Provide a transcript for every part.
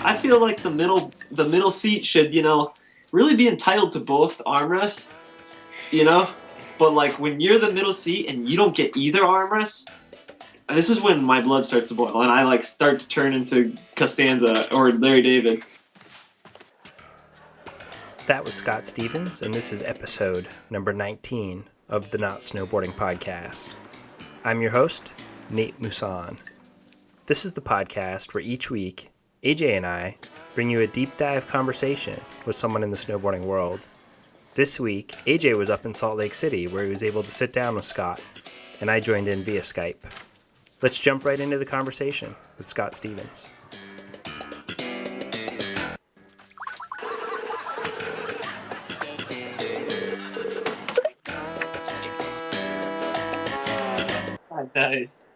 I feel like the middle seat should, really be entitled to both armrests, But like when you're the middle seat and you don't get either armrest, this is when my blood starts to boil and I like start to turn into Costanza or Larry David. That was Scott Stevens, and this is episode number 19 of the Not Snowboarding Podcast. I'm your host, Nate Mousson. This is the podcast where each week, AJ and I bring you a deep dive conversation with someone in the snowboarding world. This week, AJ was up in Salt Lake City where he was able to sit down with Scott, and I joined in via Skype. Let's jump right into the conversation with Scott Stevens. Nice.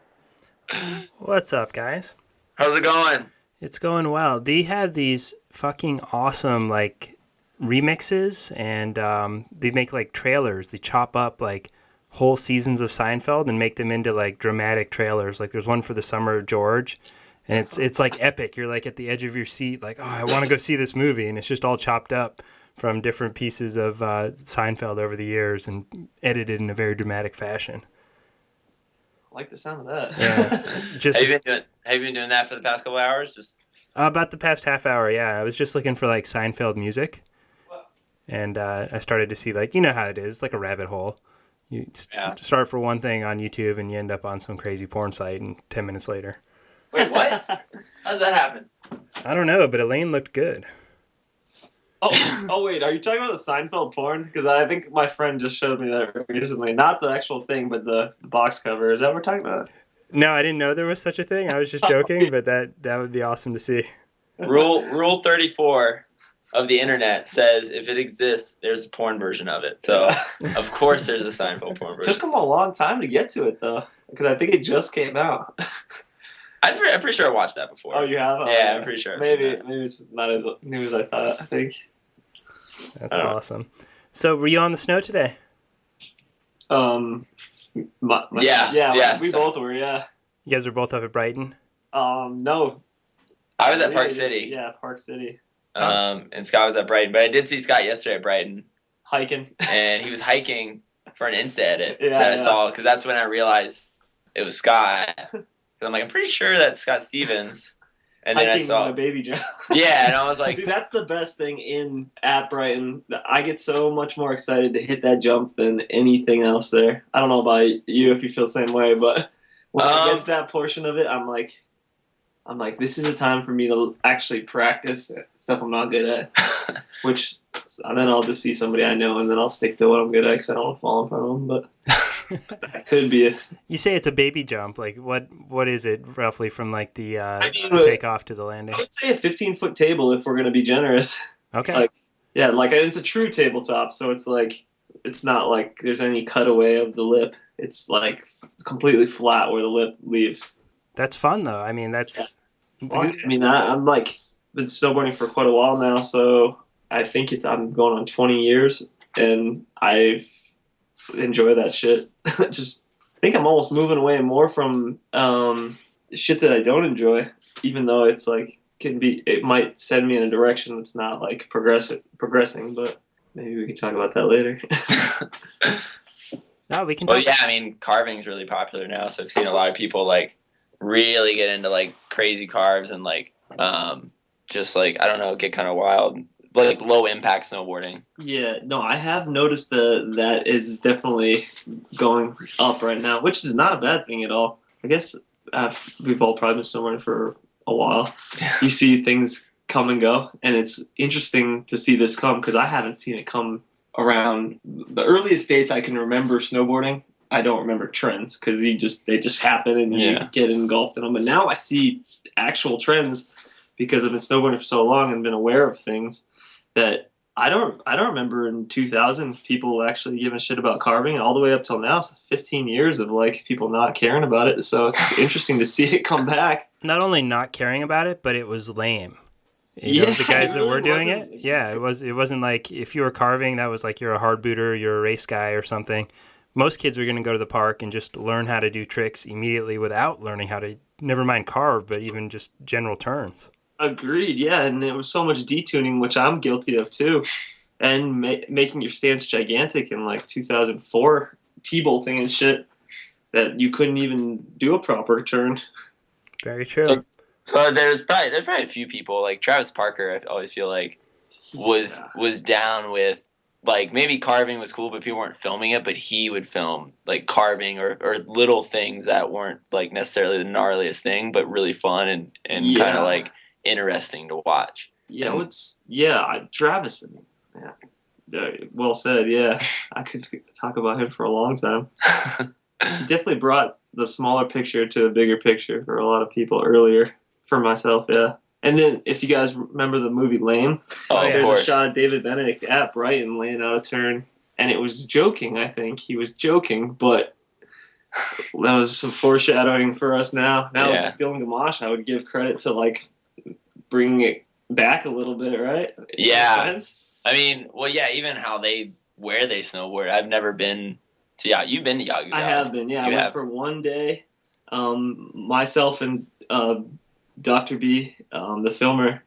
What's up, guys? How's it going? It's going well. They had these fucking awesome, remixes, and they make, trailers. They chop up, whole seasons of Seinfeld and make them into, dramatic trailers. Like, there's one for the Summer of George, and it's epic. You're, at the edge of your seat, I want to go see this movie, and it's just all chopped up from different pieces of Seinfeld over the years and edited in a very dramatic fashion. I like the sound of that. Yeah. Have you been doing that for the past couple hours? Just about the past half hour, yeah. I was just looking for Seinfeld music, and I started to see you know how it is, like a rabbit hole. You start for one thing on YouTube, and you end up on some crazy porn site, and 10 minutes later. Wait, what? How does that happen? I don't know, but Elaine looked good. Oh wait, are you talking about the Seinfeld porn? Because I think my friend just showed me that recently. Not the actual thing, but the box cover. Is that what we're talking about? No, I didn't know there was such a thing. I was just joking, but that would be awesome to see. Rule 34 of the internet says if it exists, there's a porn version of it. So, of course, there's a Seinfeld porn version. It took them a long time to get to it, though, because I think it just came out. I'm pretty sure I watched that before. Oh, you have? Yeah, I'm pretty sure. Maybe it's not as new as I thought, I think. That's awesome. So, were you on the snow today? Yeah, we both were, yeah. You guys were both up at Brighton? No. I was at Park City. Yeah, Park City. And Scott was at Brighton. But I did see Scott yesterday at Brighton. Hiking. And he was hiking for an Insta edit that I saw, because that's when I realized it was Scott. Because I'm I'm pretty sure that's Scott Stevens. And hiking then I saw a baby jump. Yeah, and I was like, dude, that's the best thing at Brighton. I get so much more excited to hit that jump than anything else there. I don't know about you if you feel the same way, but when I get to that portion of it, I'm like, this is a time for me to actually practice stuff I'm not good at. And then I'll just see somebody I know, and then I'll stick to what I'm good at because I don't want to fall in front of them. But that could be it. You say it's a baby jump. What is it roughly from the takeoff to the landing? I would say a 15-foot table if we're going to be generous. Okay. It's a true tabletop, so it's not like there's any cutaway of the lip. It's it's completely flat where the lip leaves. That's fun though. I mean, that's. Yeah. I mean, I'm been snowboarding for quite a while now, so I think I'm going on 20 years, and I enjoy that shit. I think I'm almost moving away more from shit that I don't enjoy, even though it's it might send me in a direction that's not progressing, but maybe we can talk about that later. No, we can. Well, yeah, I mean, carving's really popular now, so I've seen a lot of people really get into crazy carves and I don't know, get kind of wild, low impact snowboarding. Yeah, no, I have noticed that is definitely going up right now, which is not a bad thing at all. I guess we've all probably been snowboarding for a while. You see things come and go, and it's interesting to see this come because I haven't seen it come around. The earliest dates I can remember snowboarding, I don't remember trends because they just happen and you get engulfed in them. But now I see actual trends because I've been snowboarding for so long and been aware of things that I don't remember in 2000 people actually giving a shit about carving, and all the way up till now, so 15 years of people not caring about it. So it's interesting to see it come back. Not only not caring about it, but it was lame. You know, the guys that were doing it, it wasn't if you were carving, that was you're a hard booter, you're a race guy or something. Most kids are going to go to the park and just learn how to do tricks immediately without learning how to, never mind carve, but even just general turns. Agreed. Yeah, and there was so much detuning, which I'm guilty of too, and making your stance gigantic in like 2004, T-bolting and shit that you couldn't even do a proper turn. Very true. So there's probably a few people like Travis Parker. I always feel like was down with like maybe carving was cool, but people weren't filming it. But he would film like carving or little things that weren't like necessarily the gnarliest thing, but really fun and kind of like interesting to watch. Yeah, Travis. Yeah, well said. Yeah, I could talk about him for a long time. He definitely brought the smaller picture to the bigger picture for a lot of people earlier. For myself, yeah. And then, if you guys remember the movie Lame, there's a shot of David Benedict at Brighton laying out a turn, and it was joking. I think he was joking, but that was some foreshadowing for us now. Now, Dylan Gamache, I would give credit to like bringing it back a little bit, right? Yeah. I mean, well, yeah. Even where they snowboard. I've never been to Yahoo. You've been to Yahoo. I have been. Yeah, I went for one day. Myself and Dr. B, the filmer,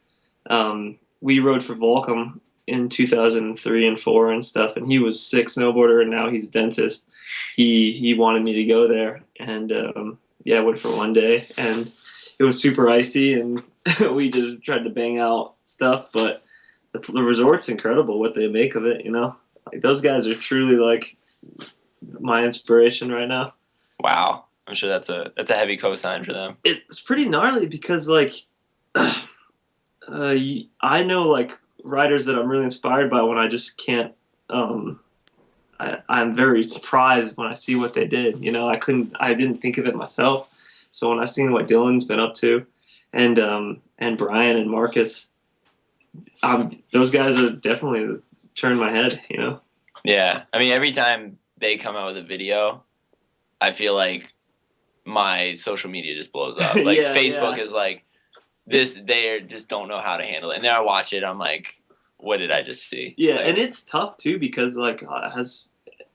we rode for Volcom in 2003 and 4 and stuff, and he was a sick snowboarder, and now he's a dentist. He wanted me to go there, and I went for one day, and it was super icy, and we just tried to bang out stuff, but the resort's incredible what they make of it, Like, those guys are truly, like, my inspiration right now. Wow. I'm sure that's a heavy cosign for them. It's pretty gnarly because like I know like riders that I'm really inspired by when I just can't. I'm very surprised when I see what they did. I didn't think of it myself. So when I've seen what Dylan's been up to, and Brian and Marcus, those guys are definitely turned my head. Yeah, I mean every time they come out with a video, I feel like my social media just blows up. Like Facebook is like this. They just don't know how to handle it. And then I watch it. I'm like, what did I just see? Yeah, and it's tough too because like as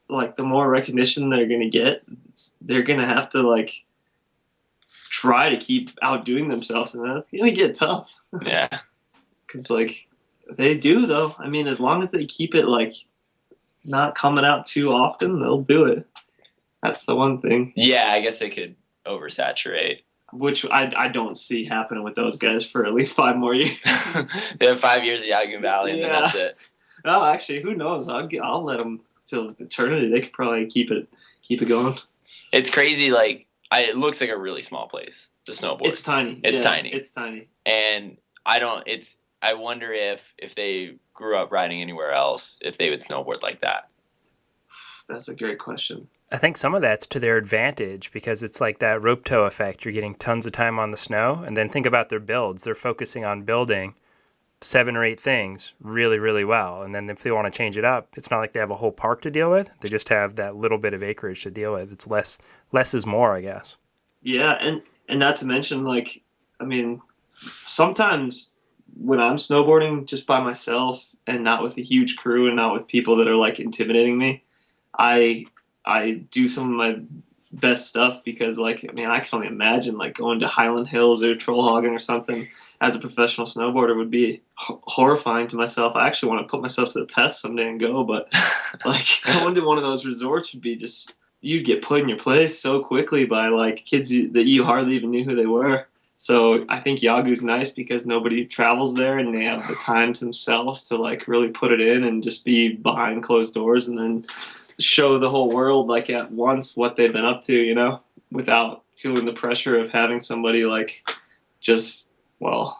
like the more recognition they're gonna get, they're gonna have to like try to keep outdoing themselves, and that's gonna get tough. Yeah, because like they do though. I mean, as long as they keep it like not coming out too often, they'll do it. That's the one thing. Yeah, I guess they could oversaturate. Which I don't see happening with those guys for at least 5 more years. They have 5 years at Yahoo Valley, and then that's it. No, actually, who knows? I'll let them till eternity. They could probably keep it going. It's crazy. Like it looks like a really small place. The snowboard. It's tiny. It's tiny. And I wonder if they grew up riding anywhere else, if they would snowboard like that. That's a great question. I think some of that's to their advantage because it's like that rope toe effect. You're getting tons of time on the snow. And then think about their builds. They're focusing on building 7 or 8 things really, really well. And then if they want to change it up, it's not like they have a whole park to deal with. They just have that little bit of acreage to deal with. It's less is more, I guess. Yeah, and not to mention, like, I mean, sometimes when I'm snowboarding just by myself and not with a huge crew and not with people that are, like, intimidating me, I do some of my best stuff because, like, I mean, I can only imagine, like, going to Highland Hills or troll hogging or something as a professional snowboarder would be horrifying to myself. I actually want to put myself to the test someday and go, but, like, going to one of those resorts would be just, you'd get put in your place so quickly by, like, kids that you hardly even knew who they were. So I think Yahoo's nice because nobody travels there and they have the time to themselves to, like, really put it in and just be behind closed doors and then show the whole world like at once what they've been up to, you know, without feeling the pressure of having somebody like just, well,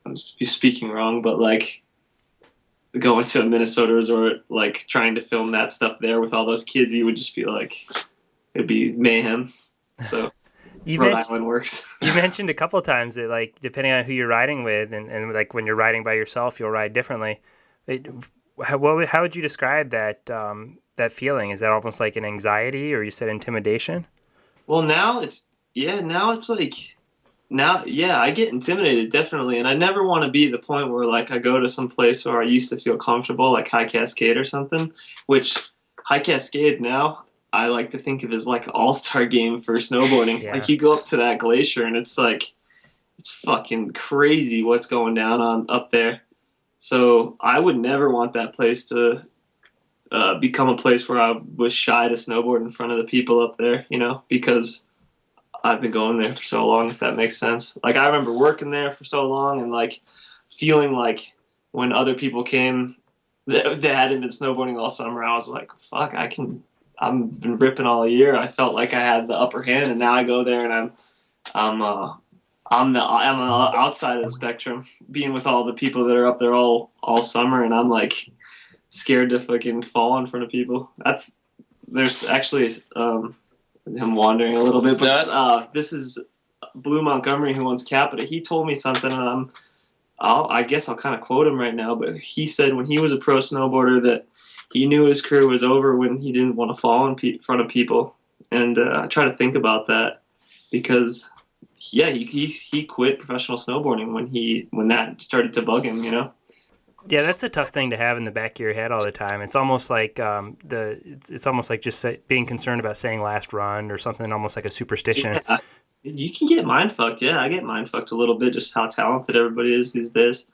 I'm speaking wrong, but like going to a Minnesota resort, like trying to film that stuff there with all those kids, you would just be like, it'd be mayhem. So Rhode Island works. You mentioned a couple of times that like depending on who you're riding with and like when you're riding by yourself, you'll ride differently. How would you describe that that feeling? Is that almost like an anxiety, or you said intimidation? Well, now I get intimidated definitely, and I never want to be the point where like I go to some place where I used to feel comfortable, like High Cascade or something. Which High Cascade now I like to think of as like an all-star game for snowboarding. Yeah. Like you go up to that glacier and it's like it's fucking crazy what's going down on up there. So I would never want that place to become a place where I was shy to snowboard in front of the people up there, because I've been going there for so long, if that makes sense. Like, I remember working there for so long and, like, feeling like when other people came that hadn't been snowboarding all summer, I was like, fuck, I've been ripping all year. I felt like I had the upper hand, and now I go there and I'm on the outside of the spectrum, being with all the people that are up there all summer, and I'm like scared to fucking fall in front of people. There's actually him wandering a little bit, but this is Blue Montgomery, who owns Capita. He told me something, and I guess I'll kind of quote him right now, but he said when he was a pro snowboarder that he knew his career was over when he didn't want to fall in front of people. And I try to think about that because, yeah, he quit professional snowboarding when that started to bug him, Yeah, that's a tough thing to have in the back of your head all the time. It's almost like it's almost like just being concerned about saying last run or something, almost like a superstition. Yeah. You can get mind fucked. Yeah, I get mind fucked a little bit, just how talented everybody is these days.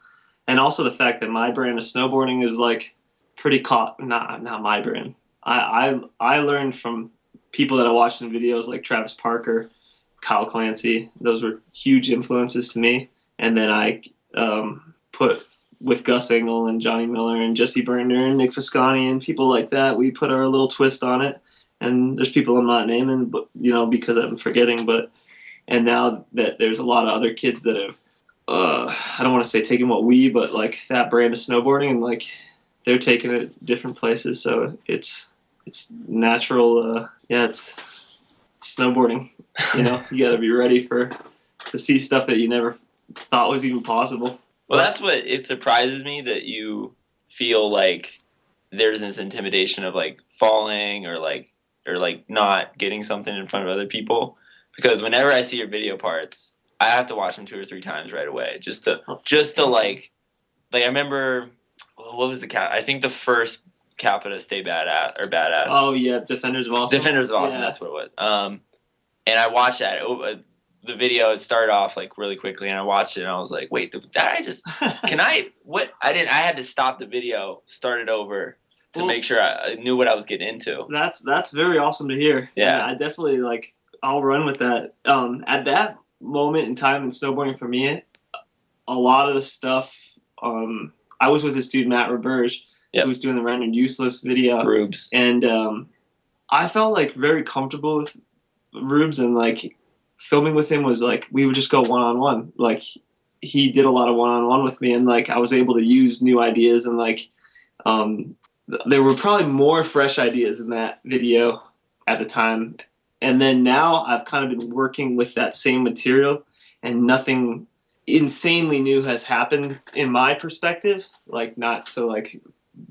And also the fact that my brand of snowboarding is like pretty not my brand. I learned from people that I watched in videos like Travis Parker, Kyle Clancy. Those were huge influences to me. And then I put with Gus Engel and Johnny Miller and Jesse Burner and Nick Visconti and people like that, we put our little twist on it. And there's people I'm not naming, but because I'm forgetting, and now that there's a lot of other kids that have, I don't want to say taken but like that brand of snowboarding, and like they're taking it different places. So it's natural. It's snowboarding. You got to be ready to see stuff that you never thought was even possible. Well, that's what it surprises me, that you feel like there's this intimidation of like falling or not getting something in front of other people. Because whenever I see your video parts, I have to watch them 2 or 3 times right away just to like I remember, what was I think the first Capita Stay Badass. Oh yeah, Defenders of Awesome. Yeah. That's what it was. And I watched that. The video, it started off like really quickly, and I watched it and I was like, wait, I had to stop the video, start it over to make sure I knew what I was getting into. That's very awesome to hear. Yeah. I definitely I'll run with that. At that moment in time in snowboarding for me, a lot of the stuff, I was with this dude, Matt Roberge, who was doing the Rendered Useless video. Rubes. And I felt like very comfortable with Rubes, and like filming with him was like, we would just go one-on-one. Like he did a lot of one-on-one with me, and like I was able to use new ideas, and like there were probably more fresh ideas in that video at the time. And then now I've kind of been working with that same material, and nothing insanely new has happened in my perspective. Like, not to like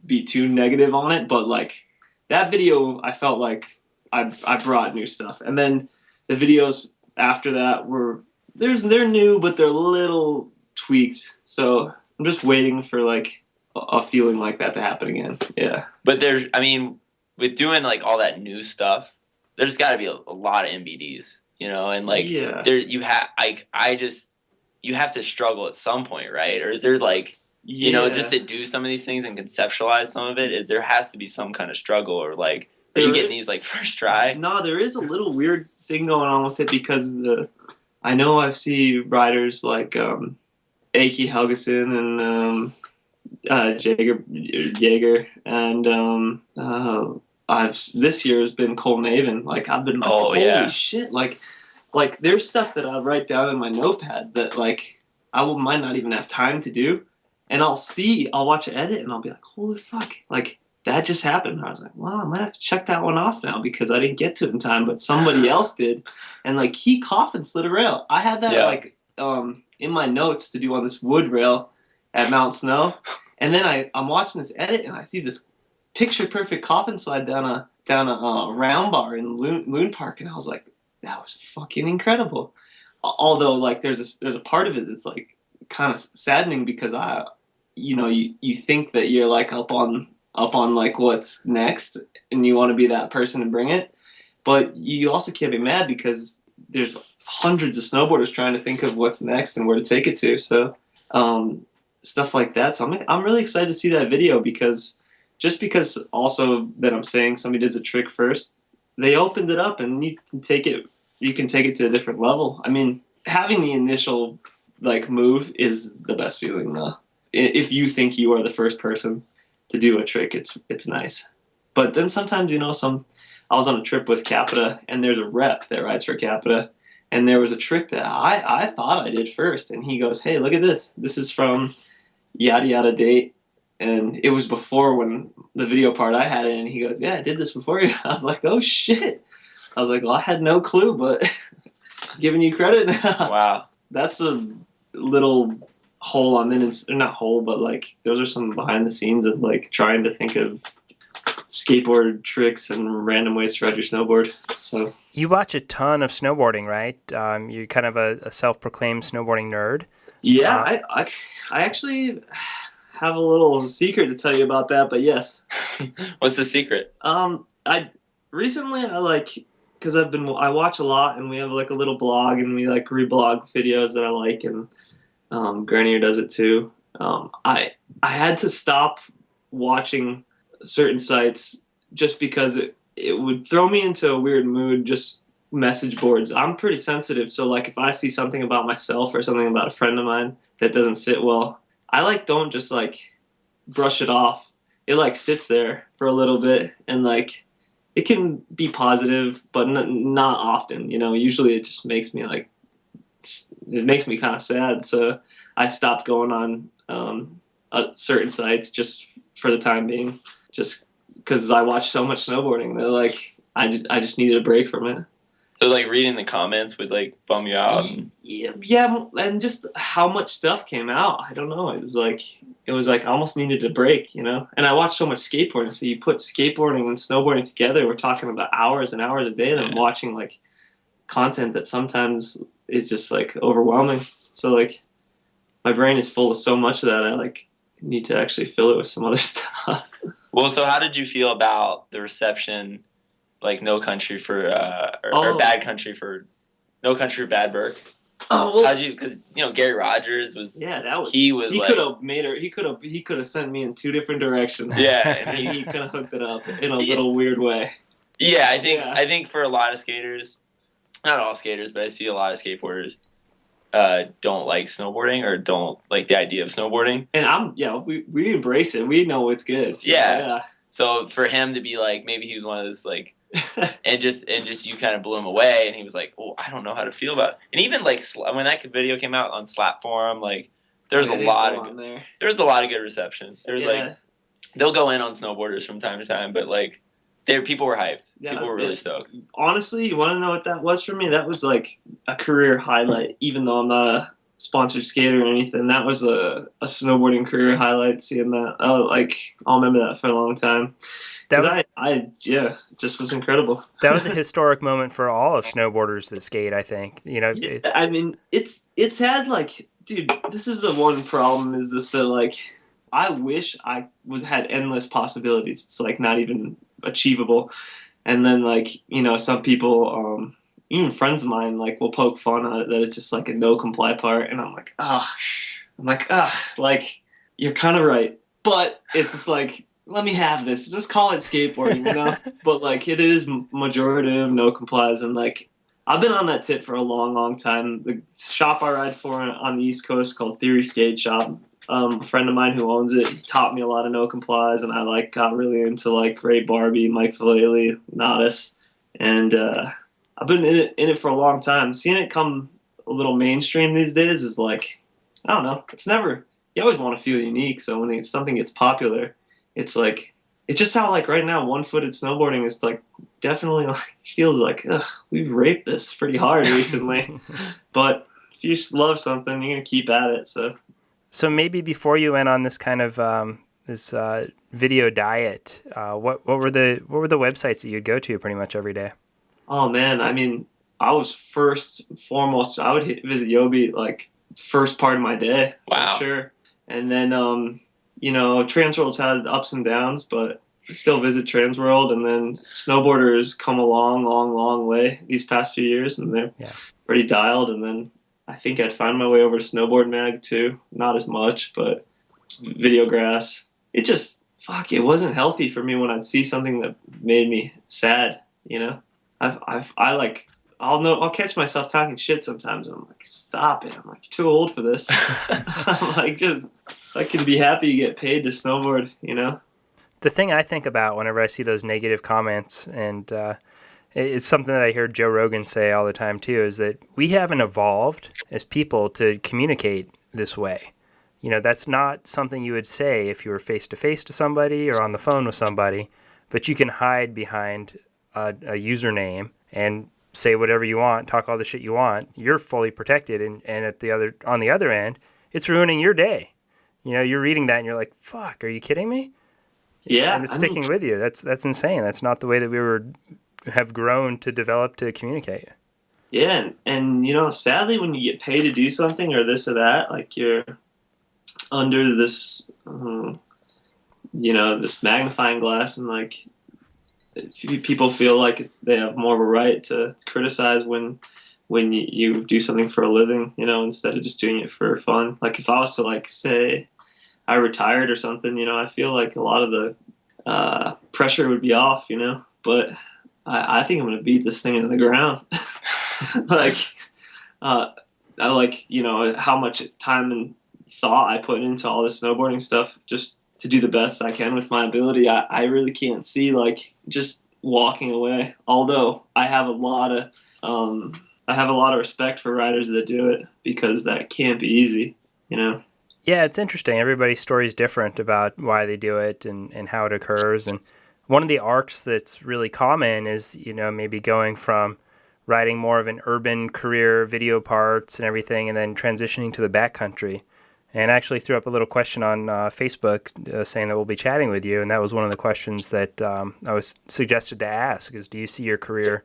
be too negative on it, but like that video, I felt like I brought new stuff. And then the videos after that they're new, but they're little tweaks. So I'm just waiting for like a feeling like that to happen again. Yeah. But with doing like all that new stuff, there's got to be a lot of MBDs, and like you have to struggle at some point, right? Or is there like, just to do some of these things and conceptualize some of it, there has to be some kind of struggle, or like, are you getting these like first try? No, there is a little weird thing going on with it, because I know I see riders like Aki Helgeson and Jaeger, and this year has been Cole Naven. Like I've been holy shit, like there's stuff that I write down in my notepad that like might not even have time to do, and I'll watch an edit and I'll be like, holy fuck, like that just happened. And I was like, well, I might have to check that one off now because I didn't get to it in time, but somebody else did, and like he coughed and slid a rail. I had that in my notes to do on this wood rail at Mount Snow, and then I'm watching this edit and I see this picture perfect coffin slide down a round bar in Loon Park, and I was like, that was fucking incredible. Although like there's a part of it that's like kind of saddening, because you think that you're like up on like what's next, and you want to be that person to bring it, but you also can't be mad because there's hundreds of snowboarders trying to think of what's next and where to take it to. So stuff like that. So I'm really excited to see that video because also that I'm saying somebody does a trick first, they opened it up and you can take it to a different level. I mean, having the initial like move is the best feeling though. If you think you are the first person to do a trick, it's nice. But then sometimes, I was on a trip with Capita and there's a rep that rides for Capita and there was a trick that I thought I did first and he goes, "Hey, look at this. This is from yada yada date." And it was before when the video part I had it and he goes, "Yeah, I did this before you." I was like, "Oh shit." I was like, "Well, I had no clue, but giving you credit now." Wow. That's a little hole I'm in. Or not hole, but like those are some behind the scenes of like trying to think of skateboard tricks and random ways to ride your snowboard. So you watch a ton of snowboarding, right? You're kind of a self-proclaimed snowboarding nerd. Yeah, I actually have a little secret to tell you about that, but yes. What's the secret? I like, because I watch a lot and we have like a little blog and we like reblog videos that I like and Granier does it too. I had to stop watching certain sites just because it would throw me into a weird mood, just message boards. I'm pretty sensitive, so like if I see something about myself or something about a friend of mine that doesn't sit well, I like don't just like brush it off. It like sits there for a little bit and like it can be positive, but not often. Usually it just makes me like it makes me kind of sad. So I stopped going on certain sites just for the time being, just because I watch so much snowboarding that like I just needed a break from it. So like reading the comments would like bum you out. Yeah, and just how much stuff came out. I don't know. It was like I almost needed a break, And I watched so much skateboarding. So you put skateboarding and snowboarding together, we're talking about hours and hours a day. That I'm watching like content that sometimes is just like overwhelming. So like my brain is full of so much of that I like need to actually fill it with some other stuff. Well, so how did you feel about the reception? Like No Country for or Bad Country for No Country for Bad Burke. Oh well, how'd you? Because Gary Rogers was. Yeah, that was. He could have made her. He could have sent me in two different directions. Yeah, and he could have hooked it up in a little weird way. Yeah, I think for a lot of skaters, not all skaters, but I see a lot of skateboarders don't like snowboarding or don't like the idea of snowboarding. And we embrace it. We know it's good. So, yeah. So for him to be like, maybe he was one of those like. and just you kind of blew him away, and he was like, "Oh, I don't know how to feel about it." And even like when that video came out on Slap Forum, like there's a lot of good reception. There's like they'll go in on snowboarders from time to time, but like people were hyped. Yeah, people were really stoked. Honestly, you want to know what that was for me? That was like a career highlight. Even though I'm not a sponsored skater or anything, that was a snowboarding career highlight. Seeing that, I'll remember that for a long time. Just was incredible. That was a historic moment for all of snowboarders that skate, I think. I mean, it's had like, dude, this is the one problem is this that like, I wish I had endless possibilities. It's like not even achievable. And then like, some people, even friends of mine like will poke fun at it that it's just like a no comply part. And I'm like, like you're kind of right. But it's just like, let me have this. Just call it skateboarding, But like it is majorative, no complies, and like I've been on that tip for a long, long time. The shop I ride for on the East Coast called Theory Skate Shop. A friend of mine who owns it, he taught me a lot of no complies, and I like got really into like Ray Barbie, Mike Vallely, Nodis, and I've been in it for a long time. Seeing it come a little mainstream these days is like, I don't know. It's never. You always want to feel unique, so when something gets popular. It's like, it's just how like right now one-footed snowboarding is like definitely like feels like we've raped this pretty hard recently. But if you just love something, you're gonna keep at it. So maybe before you went on this kind of this video diet, what were the websites that you'd go to pretty much every day? Oh man, I mean, I was first and foremost. I would visit Yobi like first part of my day. Wow. For sure, and then Transworld's had ups and downs, but I still visit Transworld. And then snowboarders come a long, long, long way these past few years, and pretty dialed, and then I think I'd find my way over to Snowboard Mag too. Not as much, but Videograss. It just it wasn't healthy for me when I'd see something that made me sad. You know, I'll catch myself talking shit sometimes, and I'm like, stop it. I'm like, you're too old for this. I'm like, I can be happy you get paid to snowboard. You know. The thing I think about whenever I see those negative comments, and it's something that I hear Joe Rogan say all the time too, is that we haven't evolved as people to communicate this way. You know, that's not something you would say if you were face-to-face to somebody or on the phone with somebody, but you can hide behind a username and say whatever you want, talk all the shit you want. You're fully protected, and on the other end, it's ruining your day. You know, you're reading that and you're like, fuck, are you kidding me? Yeah. And it's sticking with you. That's insane. That's not the way that we have grown to develop to communicate. Yeah, and you know, sadly, when you get paid to do something or this or that, like you're under this, this magnifying glass, and like people feel like they have more of a right to criticize when you do something for a living, you know, instead of just doing it for fun. Like if I was to like say I retired or something, you know, I feel like a lot of the pressure would be off, you know, but I think I'm going to beat this thing into the ground. I like, you know, how much time and thought I put into all this snowboarding stuff just to do the best I can with my ability. I really can't see like just walking away. Although I have a lot of respect for riders that do it, because that can't be easy, you know? Yeah, it's interesting. Everybody's story is different about why they do it and how it occurs. And one of the arcs that's really common is, you know, maybe going from riding more of an urban career, video parts and everything, and then transitioning to the backcountry. And I actually threw up a little question on Facebook saying that we'll be chatting with you. And that was one of the questions that I was suggested to ask is, do you see your career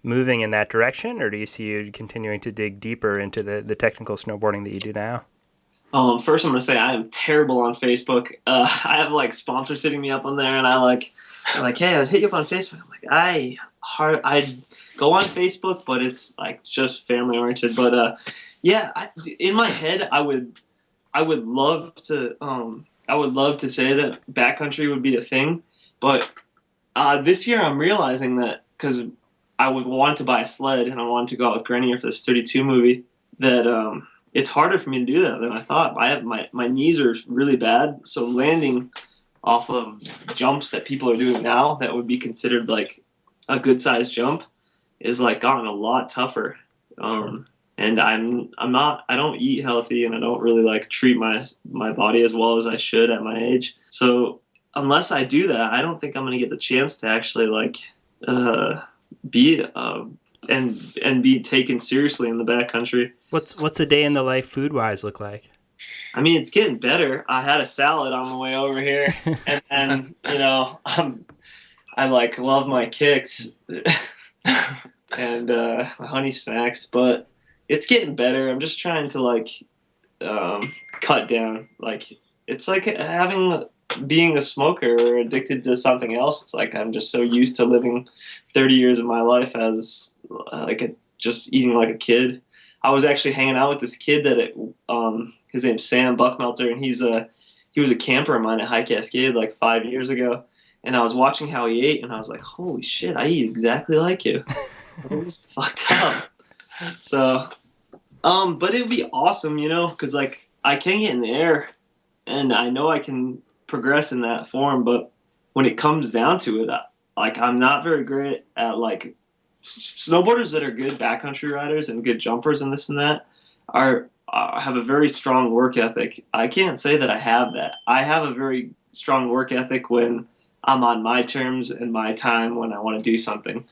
moving in that direction, or do you see you continuing to dig deeper into the technical snowboarding that you do now? First, I'm going to say I am terrible on Facebook. I have like sponsors hitting me up on there, and I'm like, hey, I'll hit you up on Facebook. I'm like, I go on Facebook, but it's like just family oriented. But in my head, I would love to say that backcountry would be a thing, but this year I'm realizing that because I would want to buy a sled and I wanted to go out with Grenier for this 32 movie, that it's harder for me to do that than I thought. I have my knees are really bad, so landing off of jumps that people are doing now that would be considered like a good sized jump is like gotten a lot tougher. Sure. And I don't eat healthy, and I don't really like treat my body as well as I should at my age. So unless I do that, I don't think I'm going to get the chance to actually like be and be taken seriously in the backcountry. What's a day in the life food wise look like? I mean, it's getting better. I had a salad on the way over here, and you know, I like love my kicks and my honey snacks, but it's getting better. I'm just trying to like cut down. Like it's like being a smoker or addicted to something else. It's like I'm just so used to living 30 years of my life as just eating like a kid. I was actually hanging out with this kid that his name's Sam Buckmelter, and he was a camper of mine at High Cascade like 5 years ago. And I was watching how he ate, and I was like, holy shit, I eat exactly like you. I was like, this is fucked up. So, but it would be awesome, you know, because like I can get in the air, and I know I can progress in that form. But when it comes down to it, like I'm not very great at like snowboarders that are good backcountry riders and good jumpers and this and that have a very strong work ethic. I can't say that I have that. I have a very strong work ethic when I'm on my terms and my time when I want to do something.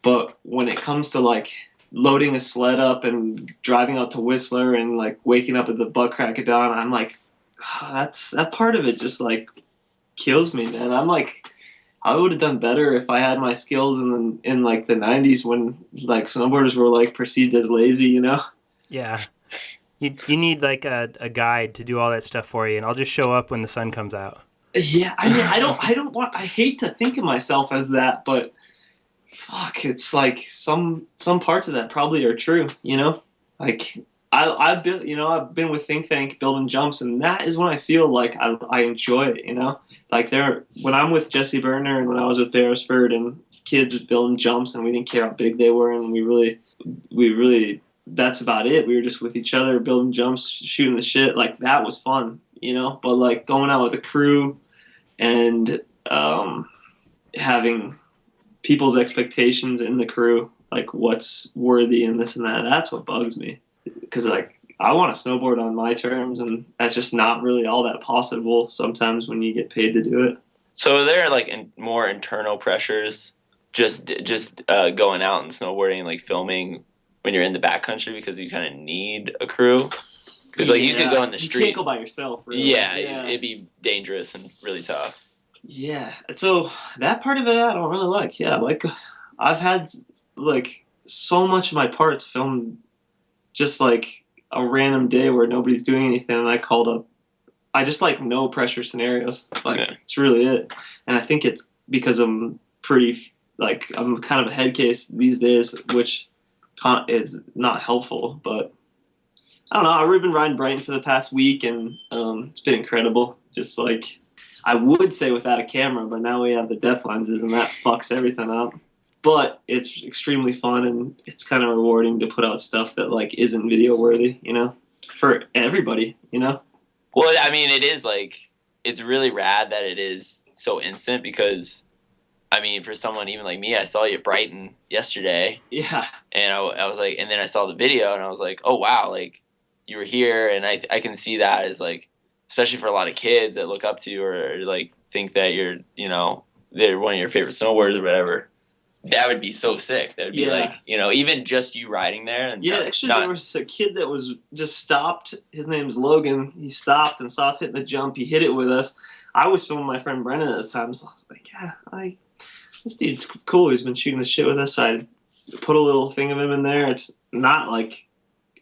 But when it comes to like loading a sled up and driving out to Whistler and like waking up at the butt crack of dawn, I'm like, that part of it just like kills me, man. I'm like, I would have done better if I had my skills in like the 90s when like snowboarders were like perceived as lazy, you know? Yeah. You need like a guide to do all that stuff for you, and I'll just show up when the sun comes out. Yeah, I mean, I hate to think of myself as that, but fuck, it's like some parts of that probably are true, you know? Like I've been, I've been with Think Tank building jumps, and that is when I feel like I enjoy it, you know? Like when I'm with Jesse Berner and when I was with Beresford and kids building jumps and we didn't care how big they were, and we really, that's about it. We were just with each other building jumps, shooting the shit. Like that was fun, you know? But like going out with a crew and having people's expectations in the crew, like what's worthy and this and that, that's what bugs me. Because like I want to snowboard on my terms, and that's just not really all that possible sometimes when you get paid to do it. So are there like more internal pressures just going out and snowboarding, like filming when you're in the backcountry, because you kind of need a crew? Because like you could go in the street. You can't go by yourself, really. Yeah, it'd be dangerous and really tough. Yeah, so that part of it I don't really like. Yeah, like I've had like so much of my parts filmed just like a random day where nobody's doing anything, and I called up. I just like no pressure scenarios. Like It's really it, and I think it's because I'm pretty like I'm kind of a head case these days, which is not helpful. But I don't know. I've been riding Brighton for the past week, and it's been incredible. Just like I would say without a camera, but now we have the depth lenses, and that fucks everything up. But it's extremely fun, and it's kind of rewarding to put out stuff that like isn't video worthy, you know, for everybody, you know. Well, I mean, it is like it's really rad that it is so instant, because I mean, for someone even like me, I saw you at Brighton yesterday. Yeah. And I was like, and then I saw the video, and I was like, oh wow, like you were here, and I can see that as like, especially for a lot of kids that look up to you or like think that you're, you know, they're one of your favorite snowboarders or whatever. That would be so sick. That would be like, you know, even just you riding there. And actually, there was a kid that was just stopped. His name's Logan. He stopped and saw us hitting the jump. He hit it with us. I was filming my friend Brennan at the time, so I was like, yeah, this dude's cool. He's been shooting the shit with us. I put a little thing of him in there. It's not like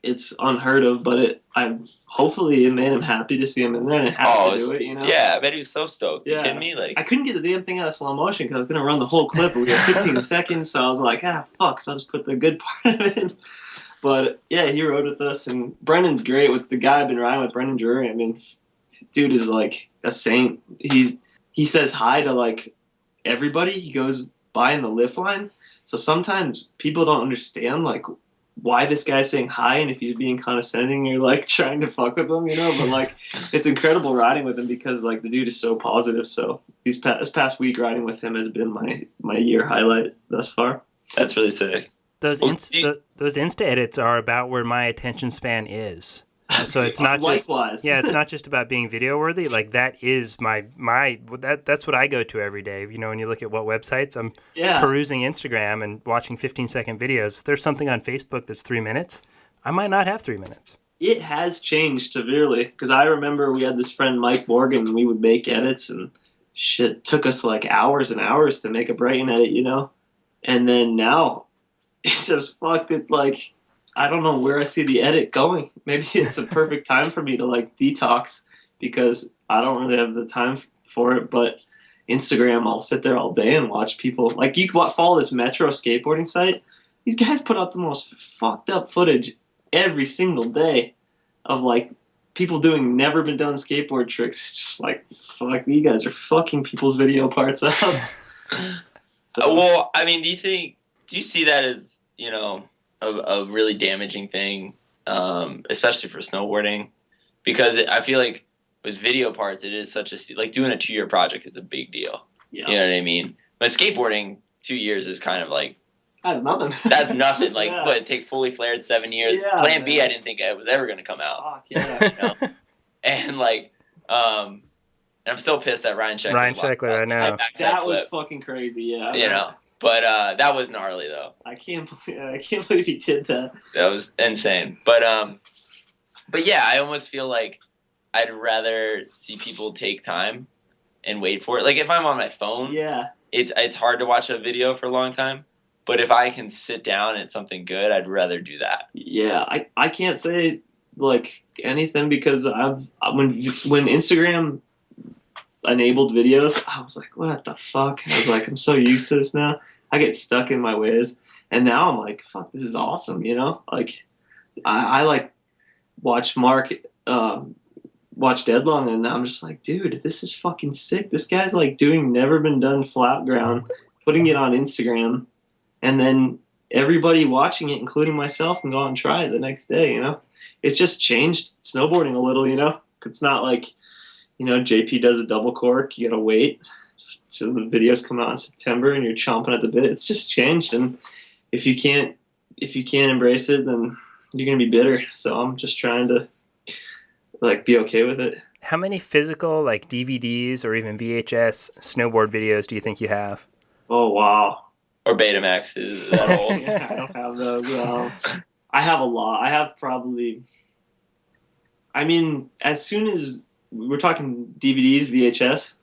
it's unheard of, but hopefully it made him happy to see him in there and have to do it, you know? Yeah, I bet he was so stoked. Yeah. You kidding me? Like, I couldn't get the damn thing out of slow motion because I was going to run the whole clip, but we had 15 seconds, so I was like, fuck, so I'll just put the good part of it in. But yeah, he rode with us, and Brennan's great. With the guy I've been riding with, Brennan Drury, I mean, dude is like a saint. He says hi to like everybody he goes by in the lift line, so sometimes people don't understand like why this guy's saying hi, and if he's being condescending, you're like trying to fuck with him, you know. But like, it's incredible riding with him because like the dude is so positive. So this past week riding with him has been my year highlight thus far. That's really sick. Those Insta edits are about where my attention span is. So it's not just it's not just about being video worthy. Like that is that's what I go to every day. You know, when you look at what websites, I'm perusing Instagram and watching 15-second videos. If there's something on Facebook that's 3 minutes, I might not have 3 minutes. It has changed severely because I remember we had this friend Mike Morgan, and we would make edits, and shit took us like hours and hours to make a Brighton edit, you know. And then now it's just fucked. It's like, I don't know where I see the edit going. Maybe it's a perfect time for me to like detox because I don't really have the time for it. But Instagram, I'll sit there all day and watch people. Like you can follow this Metro skateboarding site. These guys put out the most fucked up footage every single day of like people doing never been done skateboard tricks. It's just like, fuck, you guys are fucking people's video parts up. So, well, I mean, do you see that as, you know, a really damaging thing, especially for snowboarding, because I feel like with video parts, it is such like doing a 2-year project is a big deal. Yeah. You know what I mean? But skateboarding, 2 years is kind of like, that's nothing. That's nothing. Like, but take fully flared 7 years. Yeah, Plan B, I didn't think it was ever going to come out. Fuck, yeah. You know? And like, and I'm still pissed at Ryan Sheckler. I know. That was fucking crazy. Yeah. You know. But that was gnarly though. I can't believe he did that. That was insane. But yeah, I almost feel like I'd rather see people take time and wait for it. Like if I'm on my phone, it's hard to watch a video for a long time. But if I can sit down and it's something good, I'd rather do that. Yeah, I can't say like anything because when Instagram enabled videos, I was like, what the fuck? I was like, I'm so used to this now. I get stuck in my ways. And now I'm like, fuck, this is awesome, you know? Like, I like watch Mark watch Deadlong, and I'm just like, dude, this is fucking sick. This guy's like doing never been done flat ground, putting it on Instagram, and then everybody watching it, including myself, can go out and try it the next day, you know? It's just changed snowboarding a little, you know? It's not like, you know, JP does a double cork, you gotta wait till the videos come out in September and you're chomping at the bit. It's just changed, and if you can't embrace it, then you're gonna be bitter. So I'm just trying to like be okay with it. How many physical, like DVDs or even VHS snowboard videos do you think you have? Oh wow. Or Betamaxes. That old. Yeah, I don't have those. I have a lot. I have probably. I mean, as soon as we're talking DVDs, VHS.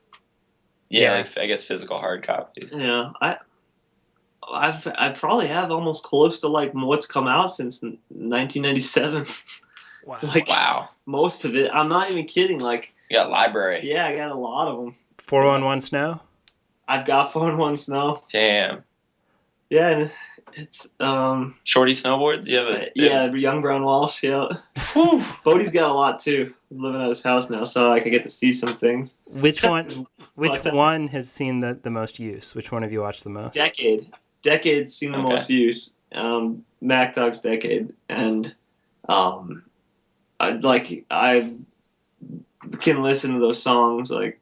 Yeah, like, I guess physical hard copies. Yeah, I probably have almost close to like what's come out since 1997. Wow. Like, wow. Most of it. I'm not even kidding. Like, you got a library. Yeah, I got a lot of them. 411 Snow? I've got 411 Snow. Damn. Yeah, and it's Shorty snowboards. You have yeah, Young Brown Walsh. Yeah. Bodie's got a lot too. I'm living at his house now, so I could get to see some things. Which one has seen the most use? Which one have you watched the most? Decade's seen the most use. Mac Dog's Decade, and I can listen to those songs like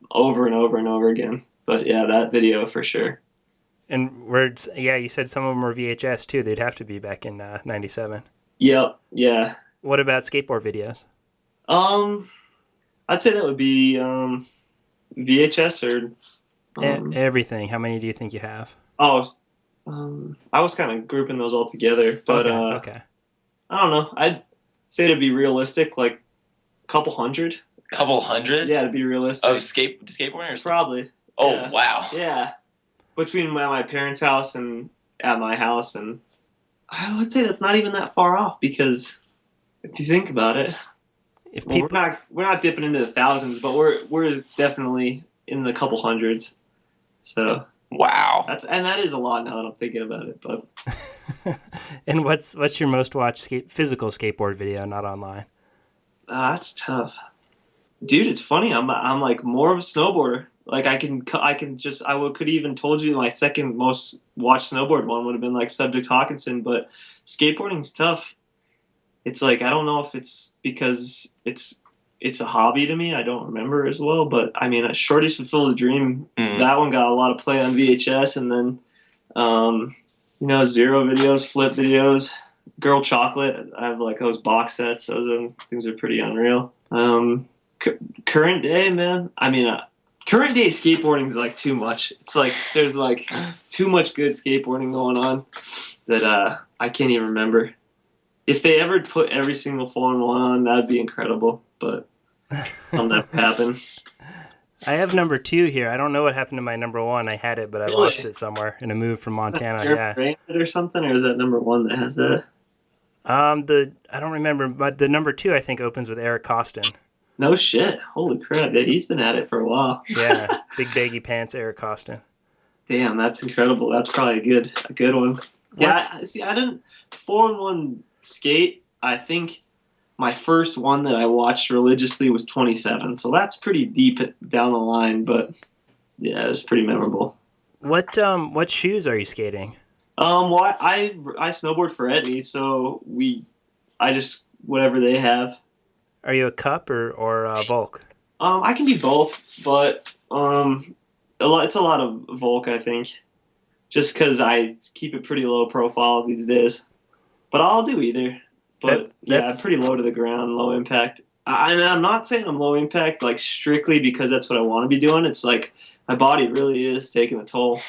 over and over and over again. But yeah, that video for sure. And you said some of them were VHS too. They'd have to be back in 97. Yep. Yeah. What about skateboard videos? I'd say that would be VHS or everything. How many do you think you have? I was kind of grouping those all together, but okay. I don't know. I'd say to be realistic, like a couple hundred. Couple hundred? Yeah, to be realistic. Of skateboarding or probably. Oh yeah. Wow. Yeah, between my parents' house and at my house, and I would say that's not even that far off because if you think about it, we're not dipping into the thousands, but we're definitely in the couple hundreds. So wow, that is a lot now that I'm thinking about it. But and what's your most watched physical skateboard video, not online? That's tough, dude. It's funny. I'm like more of a snowboarder. Like I could even told you my second most watched snowboard one would have been like Subject Hawkinson, but skateboarding's tough. It's like I don't know if it's because it's a hobby to me. I don't remember as well, but I mean, Shorty's Fulfill the Dream. That one got a lot of play on VHS, and then Zero videos, Flip videos, Girl Chocolate. I have like those box sets. Those things are pretty unreal. Current day, man. I mean, current day skateboarding is like too much. It's like there's like too much good skateboarding going on that I can't even remember. If they ever put every single 4-in-1 on, that'd be incredible. But that'll never happen. I have number 2 here. I don't know what happened to my number 1. I had it, but I lost it somewhere in a move from Montana. Yeah. Or something, or is that number 1 that has that? I don't remember, but the number 2 I think opens with Eric Costin. No shit! Holy crap! Yeah, he's been at it for a while. Yeah, big baggy pants, Eric Costin. Damn, that's incredible. That's probably a good one. What? Yeah, I didn't 4-in-1 skate. I think my first one that I watched religiously was 27, so that's pretty deep down the line. But yeah, it was pretty memorable. What shoes are you skating? Well, I snowboard for Etney, so I just whatever they have. Are you a Cup or Volk? I can be both, but it's a lot of Volk, I think, just because I keep it pretty low profile these days. But I'll do either. But that's pretty low to the ground, low impact. I'm not saying I'm low impact like strictly because that's what I want to be doing. It's like my body really is taking a toll.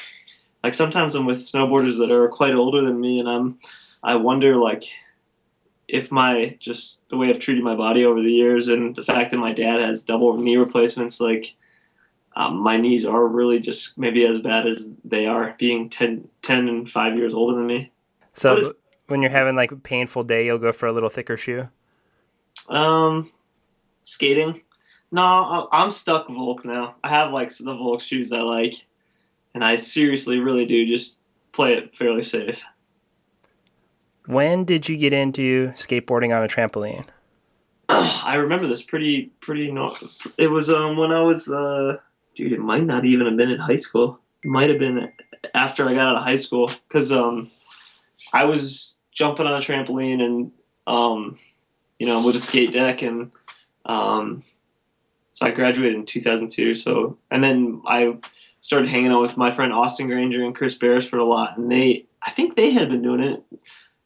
Like sometimes I'm with snowboarders that are quite older than me, and I wonder like if the way I've treated my body over the years and the fact that my dad has double knee replacements, like my knees are really just maybe as bad as they are being 10 and 5 years older than me. So when you're having like a painful day, you'll go for a little thicker shoe? Skating? No, I'm stuck Volk now. I have like the Volk shoes I like. and I seriously really do just play it fairly safe. When did you get into skateboarding on a trampoline? I remember this pretty. It was when I was dude. It might not even have been in high school. It might have been after I got out of high school because I was jumping on a trampoline and with a skate deck and so I graduated in 2002. So and then I started hanging out with my friend Austin Granger and Chris Beresford a lot, and I think they had been doing it,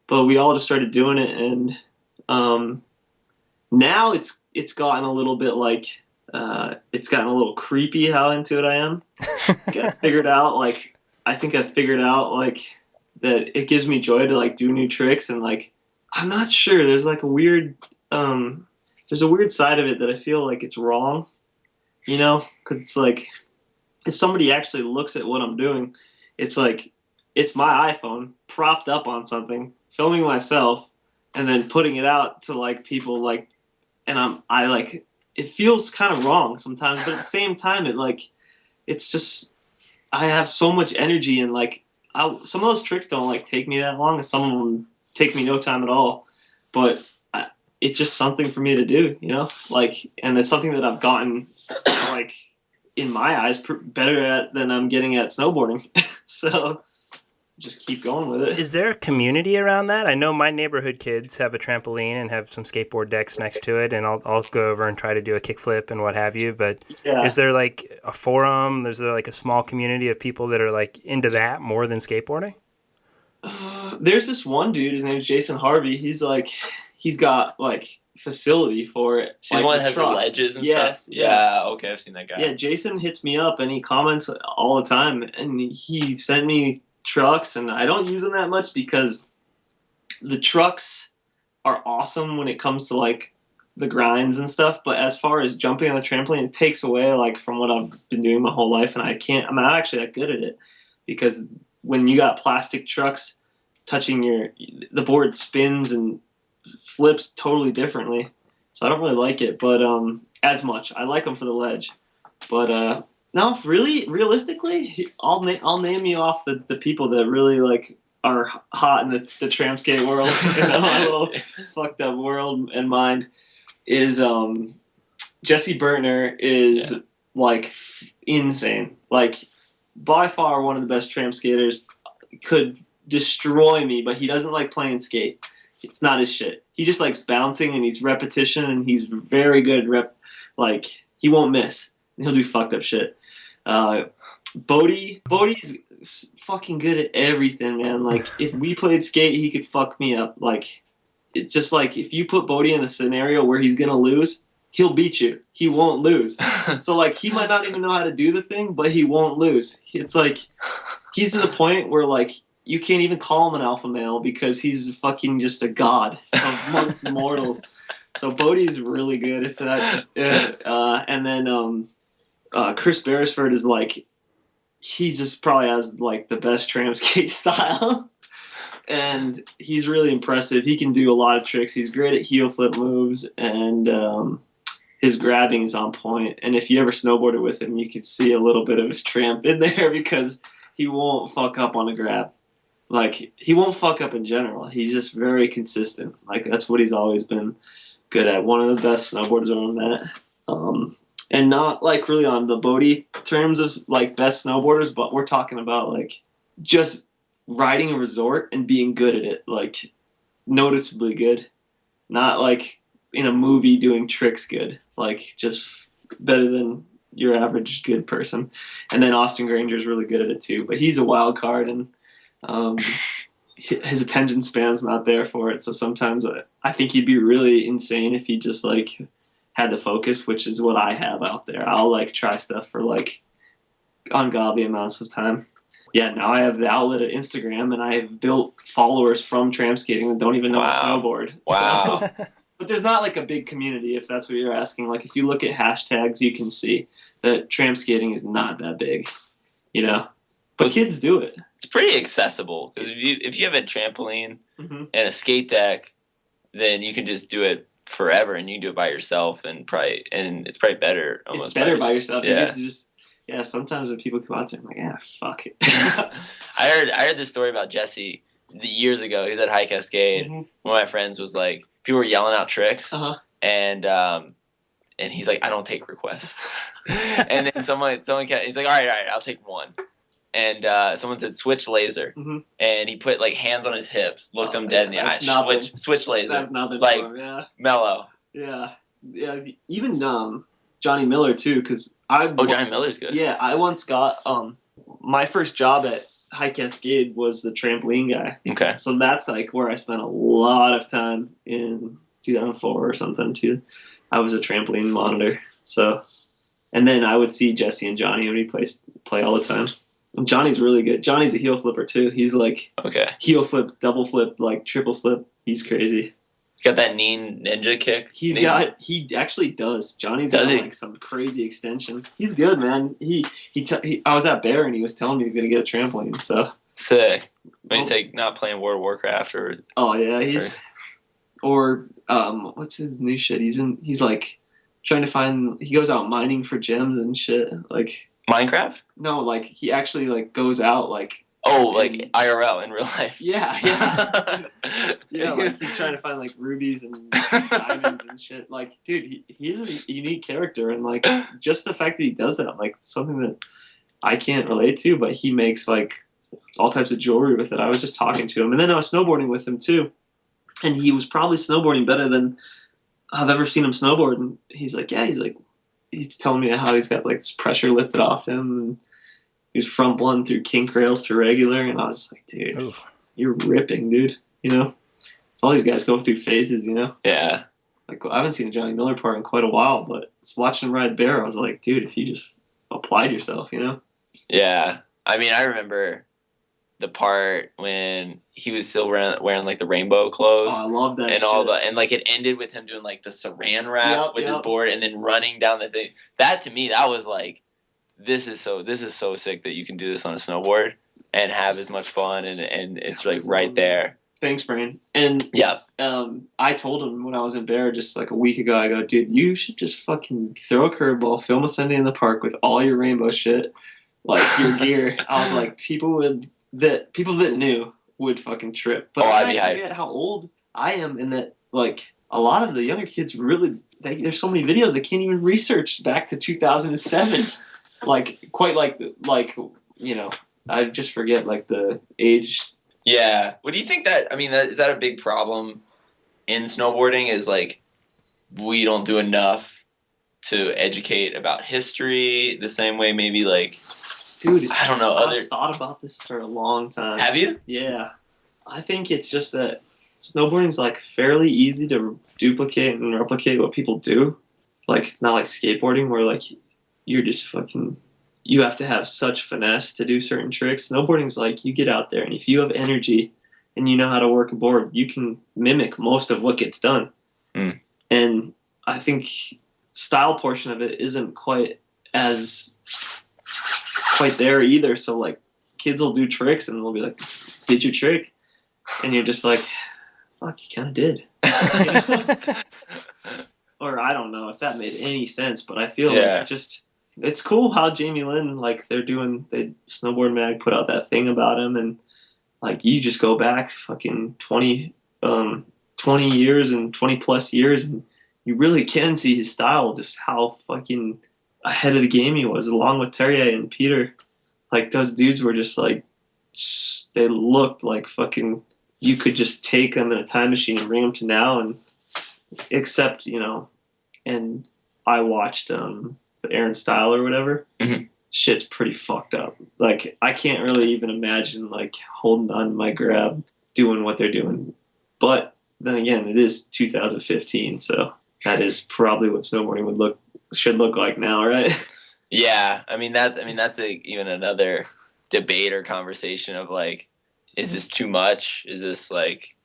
but we all just started doing it, and now it's gotten a little bit like it's gotten a little creepy how into it I am. I figured out I think I've figured out that it gives me joy to do new tricks, and I'm not sure there's a weird side of it that I feel like it's wrong, because it's if somebody actually looks at what I'm doing, it's it's my iPhone propped up on something, filming myself, and then putting it out to people and it feels kind of wrong sometimes, but at the same time it's just I have so much energy, and some of those tricks don't take me that long, and some of them take me no time at all, but it's just something for me to do, and it's something that I've gotten in my eyes better at than I'm getting at snowboarding. So just keep going with it. Is there a community around that? I know my neighborhood kids have a trampoline and have some skateboard decks next to it, and I'll go over and try to do a kickflip and what have you. But Is there a forum? Is there a small community of people that are into that more than skateboarding? There's this one dude. His name's Jason Harvey. He's got facility for it. See the one that has the ledges and stuff? Yeah, okay, I've seen that guy. Yeah, Jason hits me up and he comments all the time, and he sent me trucks, and I don't use them that much because the trucks are awesome when it comes to the grinds and stuff, but as far as jumping on a trampoline, it takes away from what I've been doing my whole life, and I'm not actually that good at it because when you got plastic trucks touching the board spins and flips totally differently, so I don't really like it, but as much. I like them for the ledge, but no, really, realistically, I'll name you off the people that really are hot in the tram skate world. My little fucked up world and mind is Jesse Burtner is insane, by far one of the best tram skaters, could destroy me, but he doesn't like playing skate. It's not his shit. He just likes bouncing, and he's repetition, and he's very good at he won't miss, and he'll do fucked up shit. Bodie's fucking good at everything, man. If we played skate, he could fuck me up. It's just if you put Bodie in a scenario where he's gonna lose, he'll beat you. He won't lose. So he might not even know how to do the thing, but he won't lose. It's he's to the point where you can't even call him an alpha male because he's fucking just a god amongst mortals. So Bodie's really good at that. And then Chris Beresford is he just probably has the best tram skate style. And he's really impressive. He can do a lot of tricks. He's great at heel flip moves, and his grabbing is on point. And if you ever snowboarded with him, you could see a little bit of his tramp in there because he won't fuck up on a grab. He won't fuck up in general. He's just very consistent. That's what he's always been good at. One of the best snowboarders on that. And not really on the Bodie terms of best snowboarders, but we're talking about just riding a resort and being good at it, noticeably good. Not in a movie doing tricks good. Just better than your average good person. And then Austin Granger's really good at it too, but he's a wild card, and his attention span's not there for it. So sometimes I think he'd be really insane if he just had the focus, which is what I have out there. I'll try stuff for ungodly amounts of time. Yeah, now I have the outlet at Instagram, and I have built followers from tram skating that don't even know how to snowboard. Wow. So, but there's not a big community, if that's what you're asking. If you look at hashtags, you can see that tram skating is not that big, But kids do it. It's pretty accessible because if you have a trampoline and a skate deck, then you can just do it forever, and you can do it by yourself, and it's probably better. It's better by yourself. Yeah. You Yeah, sometimes when people come out there, I'm like, fuck it. I heard this story about Jesse years ago. He was at High Cascade. Mm-hmm. One of my friends was like, people were yelling out tricks, and he's like, I don't take requests. And then someone he's like, all right, I'll take one. And someone said switch laser, and he put like hands on his hips, looked him dead in the eye. Switch laser. That's nothing. Like for him, yeah. mellow. Yeah. Even Johnny Miller too, because Johnny Miller's good. Yeah, I once got my first job at High Cascade was the trampoline guy. Okay. So that's like where I spent a lot of time in 2004 or something too. I was a trampoline monitor. So, and then I would see Jesse and Johnny when we play all the time. And Johnny's really good. Johnny's a heel flipper too. He's like heel flip, double flip, like triple flip. He's crazy. Got that ninja kick. He actually does. Johnny's got like some crazy extension. He's good, man. I was at Bear and he was telling me he's gonna get a trampoline. So sick. When he's like not playing World of Warcraft or. Oh yeah, what's his new shit? He's like trying to find. He goes out mining for gems and shit. Like Minecraft. No, like he actually like goes out like. Oh, like IRL in real life. Yeah. Yeah, like he's trying to find like rubies and diamonds and shit. Like, dude, he's a unique character, and like just the fact that he does that, like something that I can't relate to, but he makes like all types of jewelry with it. I was just talking to him, and then I was snowboarding with him too, and he was probably snowboarding better than I've ever seen him snowboard. And he's telling me how he's got like this pressure lifted off him, and he was front blown through kink rails to regular, and I was like, dude, oof. You're ripping, dude. You know, it's all these guys go through phases, you know? Yeah. Like, I haven't seen a Johnny Miller part in quite a while, but watching him ride Bear, I was like, dude, if you just applied yourself, you know? Yeah. I mean, I remember the part when he was still wearing like the rainbow clothes. Oh, I love that and shit. And like it ended with him doing like the saran wrap with his board and then running down the thing. That to me, that was like, this is so sick that you can do this on a snowboard and have as much fun and it's like right there. Thanks, Brian. And I told him when I was in Bear just like a week ago, I go, dude, you should just fucking throw a curveball, film a Sunday in the park with all your rainbow shit, like your gear. I was like, people that knew would fucking trip. But I'd be hyped. Forget how old I am, and that like a lot of the younger kids really there's so many videos they can't even research back to 2007. Like quite like you know, I just forget like the age. Yeah. What do you think that? I mean, is that a big problem in snowboarding? Is like we don't do enough to educate about history the same way maybe like. Dude, I don't know. I've thought about this for a long time. Have you? Yeah, I think it's just that snowboarding's like fairly easy to duplicate and replicate what people do. Like it's not like skateboarding where like. You're just fucking, you have to have such finesse to do certain tricks. Snowboarding's like you get out there and if you have energy and you know how to work a board, you can mimic most of what gets done. Mm. And I think style portion of it isn't quite there either. So like kids will do tricks and they'll be like, did your trick? And you're just like, fuck, you kind of did. Or I don't know if that made any sense, but I feel like it's cool how Jamie Lynn, like they Snowboard Mag put out that thing about him, and like you just go back fucking 20 years and 20 plus years, and you really can see his style, just how fucking ahead of the game he was, along with Terrier and Peter. Like those dudes were just like, they looked like fucking, you could just take them in a time machine and bring them to now, and except, you know, and I watched the Aaron Style or whatever. Mm-hmm. Shit's pretty fucked up. Like I can't really even imagine like holding on to my grab doing what they're doing. But then again, it is 2015, so that is probably what snowboarding should look like now, right? Yeah, I mean that's even another debate or conversation of like, is this too much? Is this like,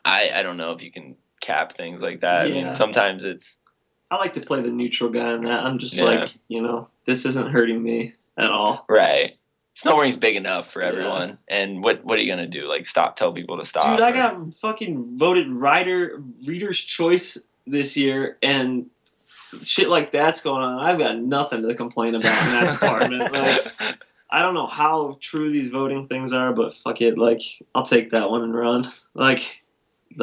I don't know if you can cap things like that. Yeah. I mean, sometimes it's. I like to play the neutral guy in that. I'm just like, you know, this isn't hurting me at all. Right. Snowboarding's big enough for everyone. And what are you going to do? Like tell people to stop? Dude, I got fucking voted Reader's Choice this year. And shit like that's going on, I've got nothing to complain about in that department. Like, I don't know how true these voting things are, but fuck it, like, I'll take that one and run. Like,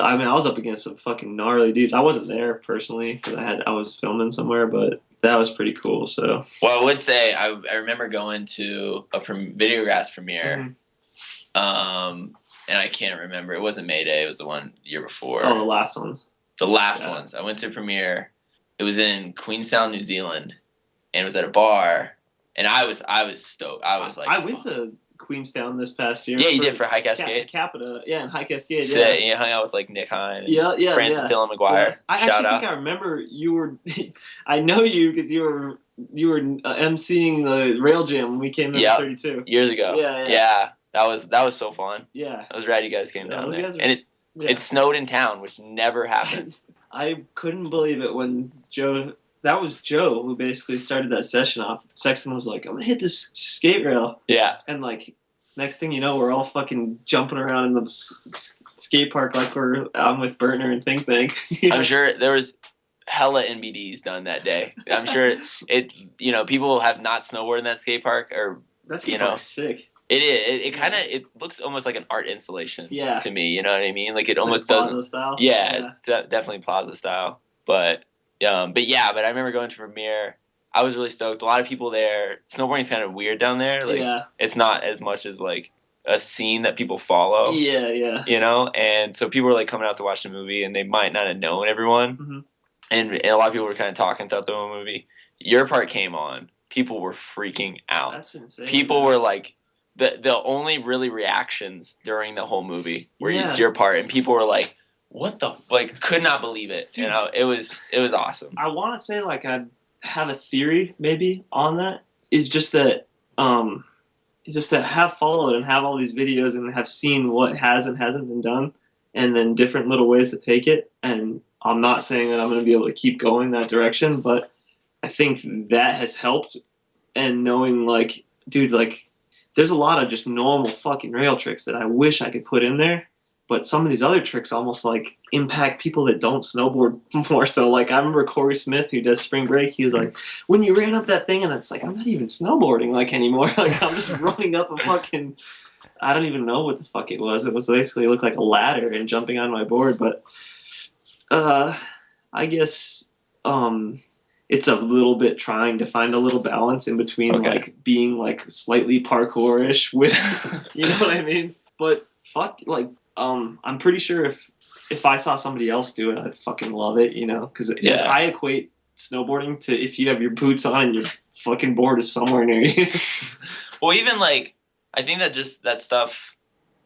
I mean, I was up against some fucking gnarly dudes. I wasn't there personally because I was filming somewhere, but that was pretty cool. So, well, I would say I remember going to a Videographs premiere, and I can't remember. It wasn't May Day. It was the one year before. Oh, the last ones. The last ones. I went to a premiere. It was in Queenstown, New Zealand, and it was at a bar. And I was stoked. I was like, I went to Queenstown this past year. Yeah, you did for High Cascade. Capita, yeah, and High Cascade. Yeah, and you hung out with like Nick Hine, and Francis Dillon McGuire. Yeah. I actually think I remember you were. I know you because you were emceeing the Rail Jam when we came in 32 years ago. Yeah. That was so fun. Yeah, I was rad you guys came down there, and it snowed in town, which never happens. I couldn't believe it when Joe. That was Joe who basically started that session off. Sexton was like, "I'm gonna hit this skate rail." Yeah. And like, next thing you know, we're all fucking jumping around in the skate park like we're with Burner and Think. You know? I'm sure there was hella NBDs done that day. I'm sure it. People have not snowboarded in that skate park, or that skate park's sick. It is. It kind of. It looks almost like an art installation. Yeah. To me, you know what I mean? Like it it's almost like Plaza does. Style. Yeah, it's definitely Plaza style, but. But I remember going to premiere. I was really stoked. A lot of people there. Snowboarding's kind of weird down there. Like, it's not as much as like a scene that people follow. Yeah. And so people were like coming out to watch the movie, and they might not have known everyone. Mm-hmm. And a lot of people were kind of talking throughout the whole movie. Your part came on. People were freaking out. That's insane. People were like, the only really reactions during the whole movie were your part, and people were like, what the could not believe it. Dude, it was awesome. I want to say like I have a theory maybe on that. It's just that have followed and have all these videos and have seen what has and hasn't been done, and then different little ways to take it. And I'm not saying that I'm going to be able to keep going that direction, but I think that has helped. And knowing like, dude, like there's a lot of just normal fucking rail tricks that I wish I could put in there. But some of these other tricks almost like impact people that don't snowboard more. So like I remember Corey Smith who does Spring Break. He was like, when you ran up that thing, and it's like I'm not even snowboarding like anymore. Like I'm just running up a fucking. I don't even know what the fuck it was. It was basically looked like a ladder and jumping on my board. But I guess it's a little bit trying to find a little balance in between like being like slightly parkour-ish with, you know what I mean? But fuck like. I'm pretty sure if I saw somebody else do it, I'd fucking love it, because I equate snowboarding to if you have your boots on and your fucking board is somewhere near you. Well, even like, I think that just that stuff,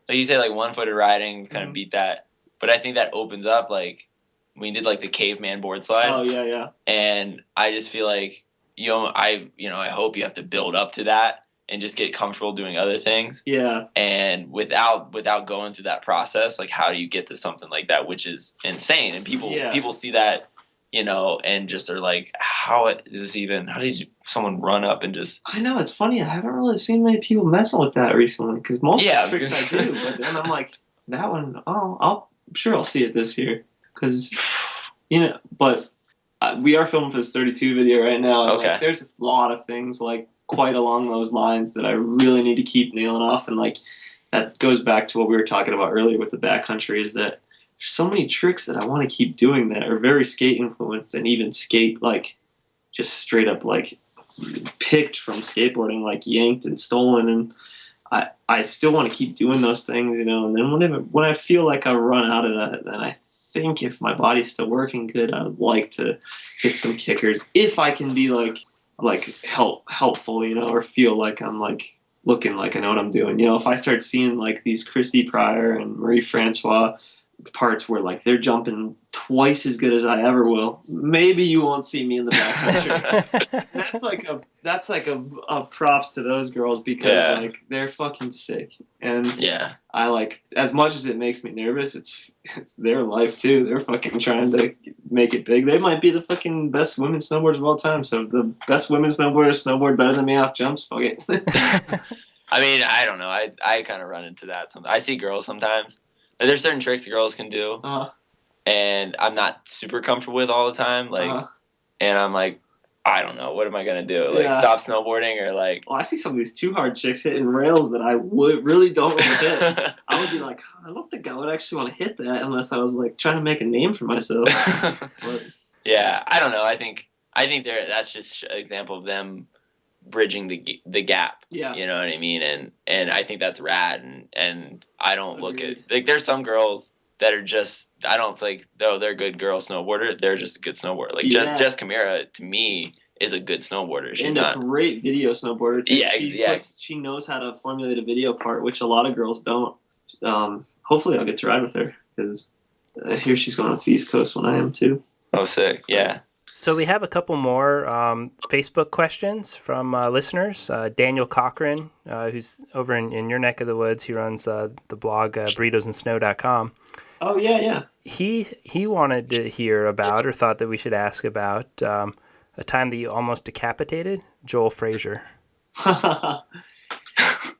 like you say, like one-footed riding kind of beat that, but I think that opens up, like, we did like the caveman board slide. Oh, yeah. And I just feel like, I hope you have to build up to that. And just get comfortable doing other things. Yeah. And without going through that process, like how do you get to something like that, which is insane? And people see that, and just are like, how does someone run up and just? I know, it's funny. I haven't really seen many people messing with that recently because most of the tricks I do, but then I'm like, that one, I'm sure I'll see it this year because, but we are filming for this 32 video right now. And like, there's a lot of things like. Quite along those lines that I really need to keep nailing off, and like that goes back to what we were talking about earlier with the backcountry is that there's so many tricks that I want to keep doing that are very skate influenced and even skate like just straight up like picked from skateboarding, like yanked and stolen, and I still want to keep doing those things, and then when I feel like I run out of that, then I think if my body's still working good, I would like to hit some kickers if I can be like helpful, or feel like I'm like looking like I know what I'm doing. If I start seeing like these Christy Pryor and Marie Francois parts where like they're jumping twice as good as I ever will, maybe you won't see me in the backcountry. that's like a props to those girls because like they're fucking sick. And I like, as much as it makes me nervous, it's their life too. They're fucking trying to make it big. They might be the fucking best women snowboarders of all time. So if the best women snowboarders snowboard better than me off jumps, fuck it. I mean, I don't know. I kind of run into that sometimes. I see girls sometimes. There's certain tricks the girls can do, and I'm not super comfortable with all the time. Like, and I'm like, I don't know, what am I gonna do? Like, Yeah. stop snowboarding or like? Well, I see some of these too hard chicks hitting rails that I really don't want to hit. I would be like, I don't think I would actually want to hit that unless I was like trying to make a name for myself. But, yeah, I don't know. I think that's just an example of them bridging the gap. yeah. You know what I mean? And I think that's rad. And I don't look Agreed. at, like, there's some girls that are just, I don't like, though they're a good girl snowboarder, they're just a good snowboarder. Like, Yeah. Jess Camara, to me, is a good snowboarder. She's and not a great video snowboarder too. Yeah, She knows how to formulate a video part, which a lot of girls don't. Hopefully I'll get to ride with her, because I hear she's going out to the East Coast when I am too. Oh, sick. Yeah. So we have a couple more Facebook questions from listeners. Daniel Cochran, who's over in your neck of the woods, he runs the blog burritosandsnow.com. Oh, yeah. He wanted to hear about, or thought that we should ask about, a time that you almost decapitated Joel Frazier. But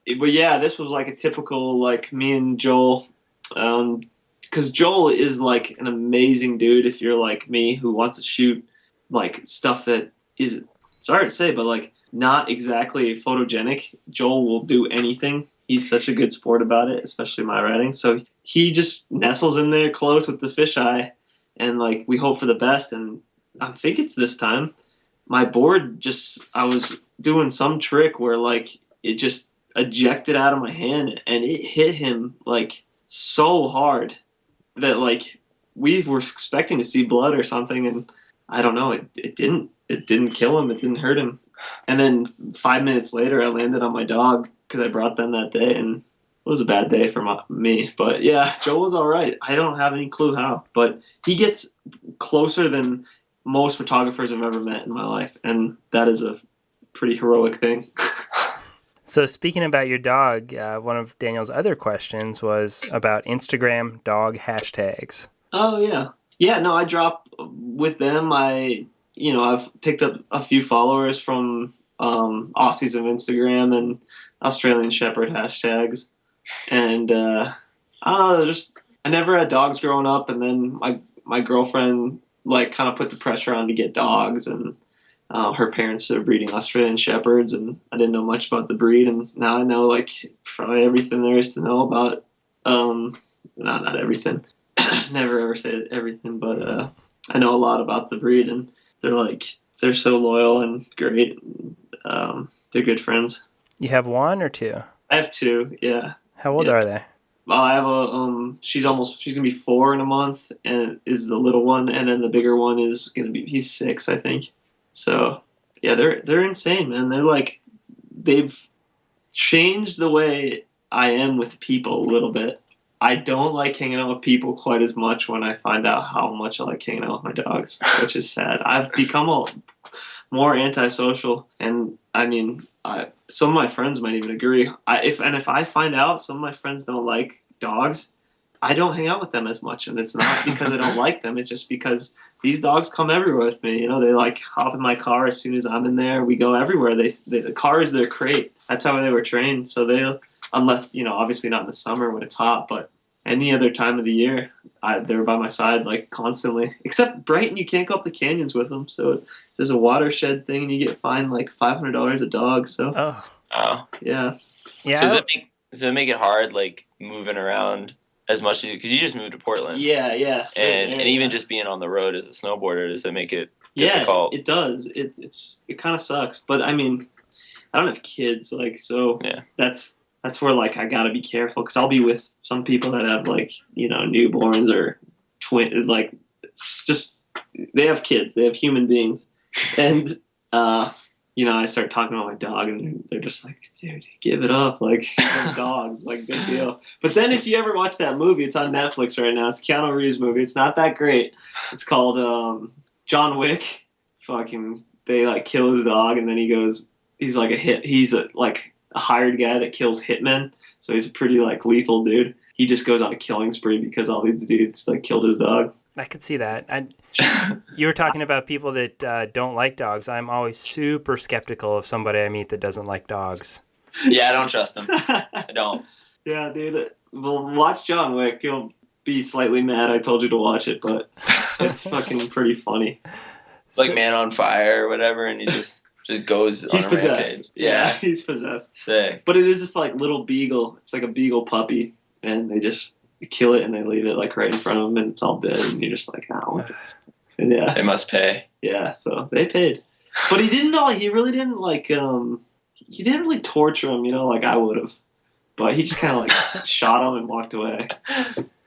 yeah, this was like a typical, like, me and Joel, because Joel is like an amazing dude if you're like me, who wants to shoot like stuff that is, sorry to say, but like not exactly photogenic. Joel will do anything. He's such a good sport about it, especially my riding. So he just nestles in there close with the fisheye, and like we hope for the best. And I think it's this time. My board I was doing some trick where like it just ejected out of my hand, and it hit him like so hard that like we were expecting to see blood or something, and I don't know, it didn't kill him, it didn't hurt him. And then 5 minutes later I landed on my dog because I brought them that day, and it was a bad day for me. But yeah, Joe was all right. I don't have any clue how, but he gets closer than most photographers I've ever met in my life, and that is a pretty heroic thing. So speaking about your dog, one of Daniel's other questions was about Instagram dog hashtags. Oh, yeah. Yeah, no, I drop with them. I've picked up a few followers from Aussies of Instagram and Australian Shepherd hashtags. And I don't know, I never had dogs growing up, and then my girlfriend like kind of put the pressure on to get dogs, and her parents are breeding Australian Shepherds, and I didn't know much about the breed, and now I know like probably everything there is to know about. Not everything. Never ever say everything, but I know a lot about the breed, and they're so loyal and great. They're good friends. You have one or two? I have two. Yeah. How old are they? I have she's gonna be 4 in a month, and is the little one, and then the bigger one is he's 6, I think. So yeah, they're insane, man. They've changed the way I am with people a little bit. I don't like hanging out with people quite as much when I find out how much I like hanging out with my dogs, which is sad. I've become more antisocial, and I mean, some of my friends might even agree. If I find out some of my friends don't like dogs, I don't hang out with them as much, and it's not because I don't like them. It's just because these dogs come everywhere with me. You know, they like hop in my car as soon as I'm in there. We go everywhere. The car is their crate. That's how they were trained. So unless, obviously not in the summer when it's hot, but any other time of the year, they're by my side like constantly. Except Brighton, you can't go up the canyons with them. So there's a watershed thing, and you get fined like $500 a dog. So yeah. So does it make it hard, like moving around as much as because you just moved to Portland? Yeah. And even just being on the road as a snowboarder, does it make it difficult? Yeah, it does. It kind of sucks, but I mean, I don't have kids, like, so yeah. That's where like I gotta be careful, because I'll be with some people that have like newborns or twin, like just they have kids, they have human beings, and I start talking about my dog, and they're just like, dude, give it up, like dogs, like big deal. But then if you ever watch that movie, it's on Netflix right now. It's Keanu Reeves' movie. It's not that great. It's called John Wick. Fucking, they like kill his dog, and then he's like a hired guy that kills hitmen. So he's a pretty like lethal dude. He just goes on a killing spree because all these dudes like killed his dog. I could see that. You were talking about people that don't like dogs. I'm always super skeptical of somebody I meet that doesn't like dogs. Yeah, I don't trust them. I don't. Yeah, dude. Well, watch John Wick. You'll be slightly mad I told you to watch it, but it's fucking pretty funny. like Man on Fire or whatever, and he just goes He's on a rampage. possessed. Yeah, he's possessed. Sick. But it is this like little beagle. It's like a beagle puppy, and they just kill it and they leave it like right in front of them, and it's all dead. And you're just like, oh, what the yeah. They must pay. Yeah, so they paid. But he didn't. He really didn't like. He didn't really torture him, like I would have. But he just kind of like shot him and walked away.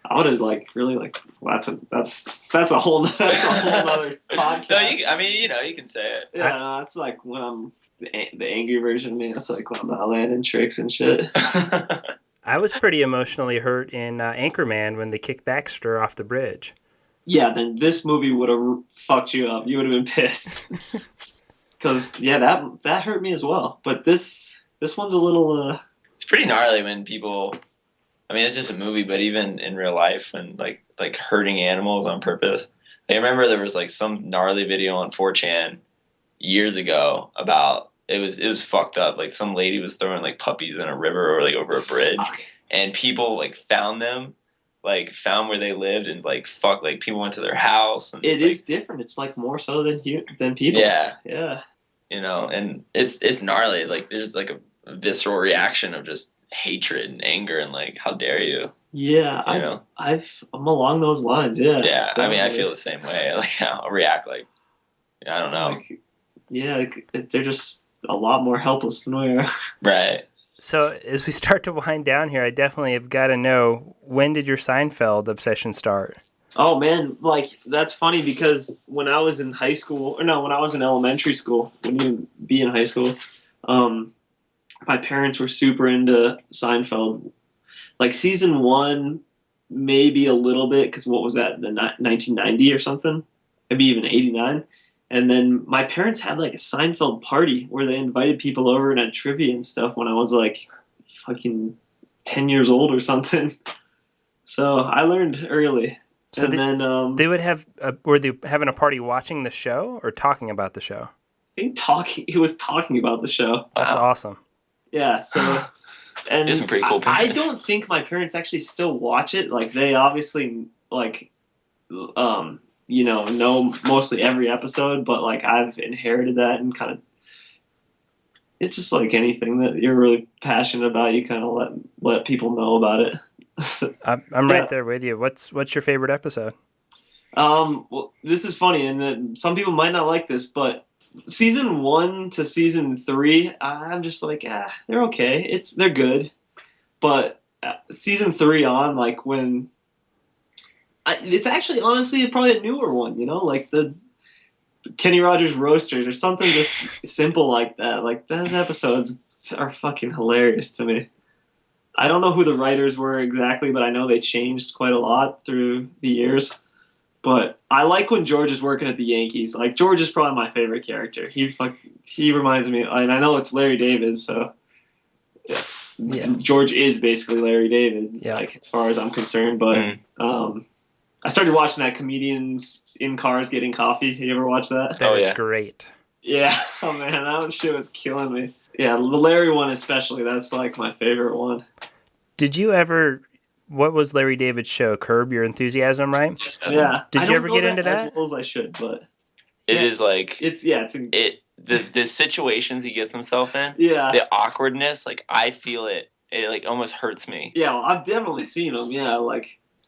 I would have really well, that's a whole other podcast. No, you can say it. Yeah, no, that's like when I'm the angry version of me. That's like when I'm not landing tricks and shit. I was pretty emotionally hurt in Anchorman when they kicked Baxter off the bridge. Yeah, then this movie would have fucked you up. You would have been pissed. Because that hurt me as well. But this one's a little. It's pretty gnarly when people. I mean, it's just a movie, but even in real life, and like hurting animals on purpose. I remember there was like some gnarly video on 4chan years ago about it was fucked up. Like some lady was throwing like puppies in a river or like over a bridge, and people like found them, like found where they lived, and like people went to their house. And, it is different. It's like more so than people. Yeah, yeah. And it's gnarly. Like there's like a visceral reaction of just hatred and anger and like how dare you. Yeah, I'm along those lines. Yeah. Yeah, definitely. I mean, I feel the same way. Like I'll react like I don't know. They're just a lot more helpless than we are. Right. So as we start to wind down here, I definitely have got to know, when did your Seinfeld obsession start? Oh man, that's funny because when I was in high school, when I was in elementary school, when you be in high school, my parents were super into Seinfeld. Like season 1, maybe a little bit, because what was that, the 1990 or something? Maybe even 89. And then my parents had like a Seinfeld party where they invited people over and had trivia and stuff when I was like fucking 10 years old or something. So I learned early. So and they would have, were they having a party watching the show or talking about the show? I think he was talking about the show. That's awesome. Yeah, so... And some pretty cool I don't think my parents actually still watch it. Like, they obviously, know mostly every episode, but, I've inherited that and kind of... It's just like anything that you're really passionate about, you kind of let people know about it. I'm right there with you. What's your favorite episode? Well, this is funny, and some people might not like this, but season 1 to season 3, I'm just like, they're okay. They're good, but season 3 on, when it's actually honestly probably a newer one, like the Kenny Rogers Roasters or something just simple like that. Like those episodes are fucking hilarious to me. I don't know who the writers were exactly, but I know they changed quite a lot through the years. But I like when George is working at the Yankees. Like, George is probably my favorite character. He reminds me, and I know it's Larry David, so yeah. George is basically Larry David, as far as I'm concerned. But I started watching that Comedians in Cars Getting Coffee. You ever watch that? That is great. Yeah. Oh, man, that shit was killing me. Yeah, the Larry one especially. That's, my favorite one. Did you ever... What was Larry David's show? Curb Your Enthusiasm, right? Yeah. Did you ever get into that? As well as I should, but it is the situations he gets himself in. Yeah. The awkwardness, I feel it. It almost hurts me. Yeah, well, I've definitely seen him. Yeah,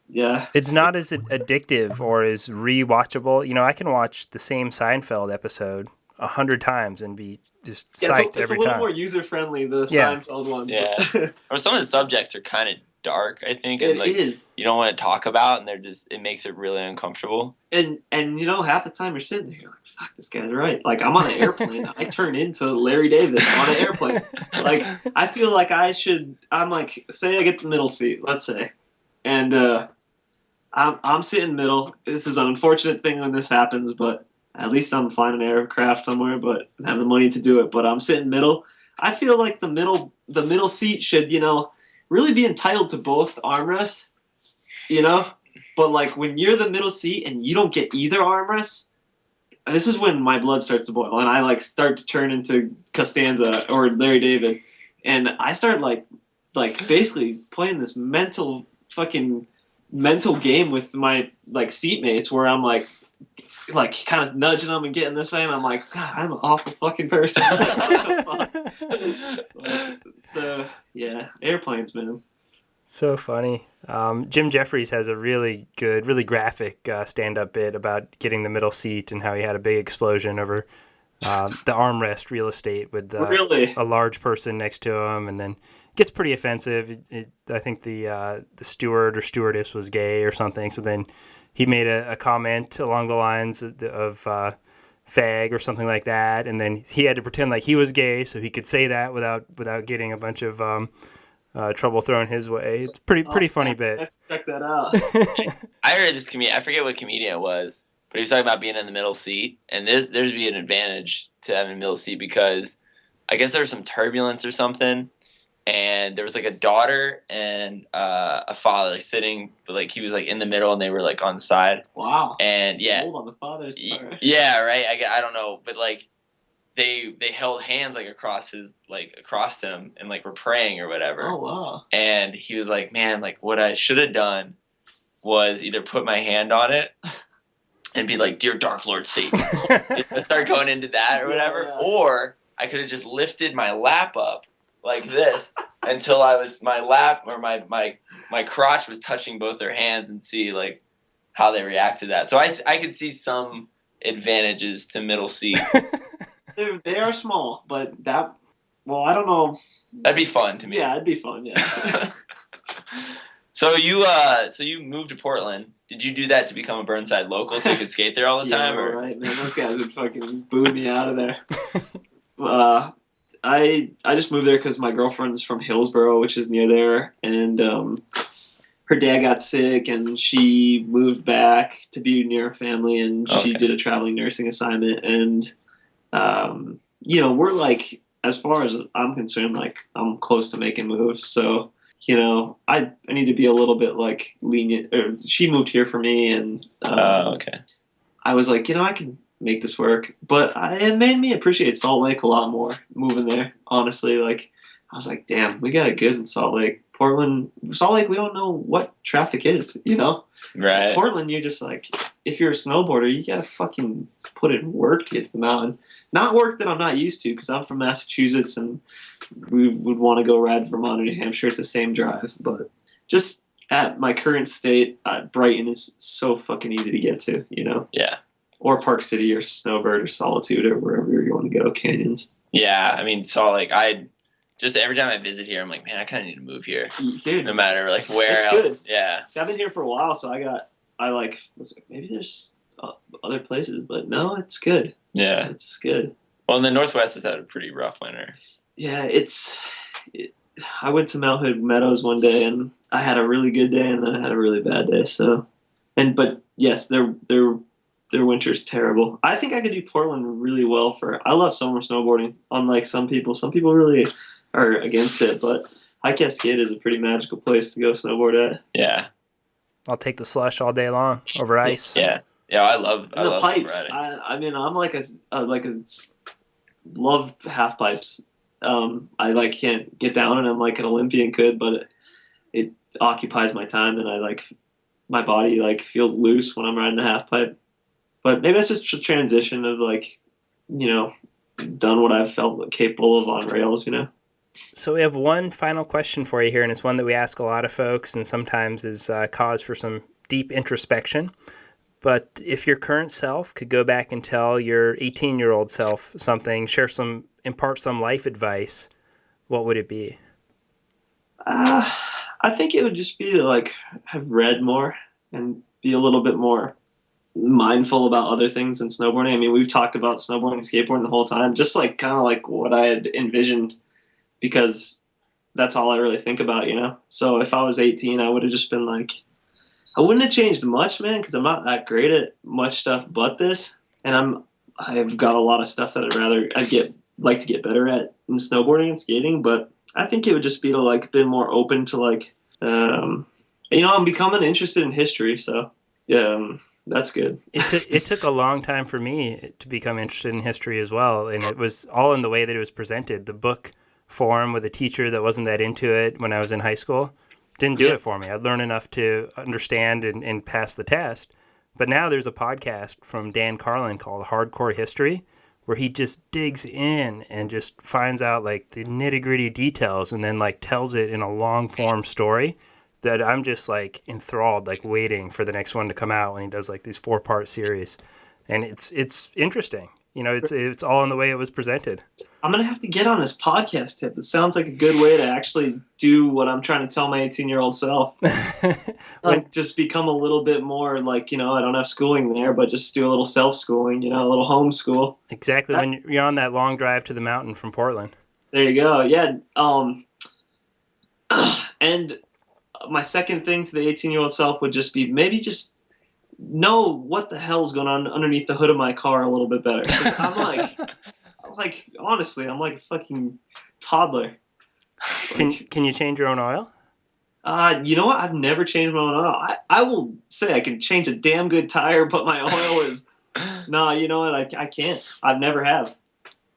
yeah. It's not as addictive or as rewatchable. I can watch the same Seinfeld episode 100 times and be just psyched every time. It's a little more user friendly, the Seinfeld ones. Yeah. Or some of the subjects are kind of dark, I think. It is. You don't want to talk about, and it makes it really uncomfortable. And half the time you're sitting there, you're like, fuck, this guy's right. I'm on an airplane. I turn into Larry David on an airplane. I feel like say I get the middle seat, let's say. And I'm sitting middle. This is an unfortunate thing when this happens, but at least I'm flying an aircraft somewhere, but I have the money to do it. But I'm sitting middle. I feel like the middle seat should, really be entitled to both armrests, But when you're the middle seat and you don't get either armrest, this is when my blood starts to boil and I start to turn into Costanza or Larry David, and I start basically playing this mental game with my seatmates where I'm like kind of nudging them and getting this way, and I'm like, God, I'm an awful fucking person. So yeah, airplanes, man. So funny. Jim Jeffries has a really good, really graphic stand-up bit about getting the middle seat and how he had a big explosion over the armrest real estate with Really? a large person next to him, and then it gets pretty offensive. I think the steward or stewardess was gay or something, so then he made a comment along the lines of fag or something like that, and then he had to pretend like he was gay so he could say that without getting a bunch of trouble thrown his way. It's pretty funny bit. Check that out. I heard this comedian. I forget what comedian it was, but he was talking about being in the middle seat, and there'd be an advantage to having a middle seat because I guess there was some turbulence or something, and there was like a daughter and a father sitting, like he was like in the middle, and they were like on the side. Wow. And it's yeah, old on the father's side. Yeah, right. I don't know, but like they held hands like across him and like were praying or whatever. Oh wow. And he was like, man, like what I should have done was either put my hand on it and be like, dear Dark Lord Satan, start going into that or whatever, yeah. or I could have just lifted my lap up like this until my lap or my crotch was touching both their hands and see like how they react to that. So I could see some advantages to middle seat. They are small, but I don't know. That'd be fun to me. Yeah, it'd be fun. Yeah. So you moved to Portland. Did you do that to become a Burnside local so you could skate there all the time? Yeah, or? right, man. Those guys would fucking boo me out of there. I just moved there because my girlfriend's from Hillsboro, which is near there, and her dad got sick, and she moved back to be near her family, and she did a traveling nursing assignment, and we're like, as far as I'm concerned, like I'm close to making moves, so I need to be a little bit like lenient. Or she moved here for me, and I was like, I can make this work, but it made me appreciate Salt Lake a lot more moving there. Honestly, like I was like, damn, we got it good in Salt Lake. Portland, Salt Lake, we don't know what traffic is, Right. Portland, you're just like, if you're a snowboarder, you gotta fucking put in work to get to the mountain. Not work that I'm not used to, because I'm from Massachusetts and we would want to go ride Vermont or New Hampshire. It's the same drive, but just at my current state, Brighton is so fucking easy to get to, Yeah. Or Park City or Snowbird or Solitude or wherever you want to go, canyons. Yeah, I mean, Salt Lake, just every time I visit here, I'm like, man, I kind of need to move here. Dude. No matter like where it's else. Good. Yeah. See, I've been here for a while, so maybe there's other places, but no, it's good. Yeah. It's good. Well, in the Northwest has had a pretty rough winter. Yeah, I went to Mount Hood Meadows one day, and I had a really good day, and then I had a really bad day. So, but yes, their winter's terrible. I think I could do Portland really well I love summer snowboarding. Unlike some people really are against it, but High Cascade is a pretty magical place to go snowboard at. Yeah. I'll take the slush all day long over ice. Yeah. Yeah, I love the pipes. snowboarding. I'm like a love half pipes. I can't get down, and I'm like an Olympian could, but it occupies my time, and my body feels loose when I'm riding a half pipe. But maybe that's just a transition of done what I've felt capable of on rails, So we have one final question for you here, and it's one that we ask a lot of folks and sometimes is cause for some deep introspection. But if your current self could go back and tell your 18-year-old self something, impart some life advice, what would it be? I think it would just be to have read more and be a little bit more mindful about other things than snowboarding. I mean, we've talked about snowboarding and skateboarding the whole time, just kind of what I had envisioned, because that's all I really think about, So if I was 18, I would have just been I wouldn't have changed much, man, because I'm not that great at much stuff but this, and I've got a lot of stuff that I'd like to get better at in snowboarding and skating. But I think it would just be to been more open to I'm becoming interested in history, so yeah. That's good. It took a long time for me to become interested in history as well, and it was all in the way that it was presented. The book form with a teacher that wasn't that into it when I was in high school didn't do it for me. I'd learn enough to understand and pass the test, But now there's a podcast from Dan Carlin called Hardcore History, where he just digs in and just finds out like the nitty-gritty details and then like tells it in a long-form story that I'm just like enthralled, like waiting for the next one to come out when he does like these 4-part series. And it's interesting. You know, it's all in the way it was presented. I'm going to have to get on this podcast tip. It sounds like a good way to actually do what I'm trying to tell my 18-year-old self. Like, just become a little bit more like, you know, I don't have schooling there, but just do a little self-schooling, you know, a little homeschool. Exactly. When you're on that long drive to the mountain from Portland. There you go. Yeah. And my second thing to the 18-year-old self would just be maybe just know what the hell's going on underneath the hood of my car a little bit better. 'Cause I'm like, honestly, I'm like a fucking toddler. Can you change your own oil? You know what? I've never changed my own oil. I will say I can change a damn good tire, but my oil is no. You know what? I can't. I've never have.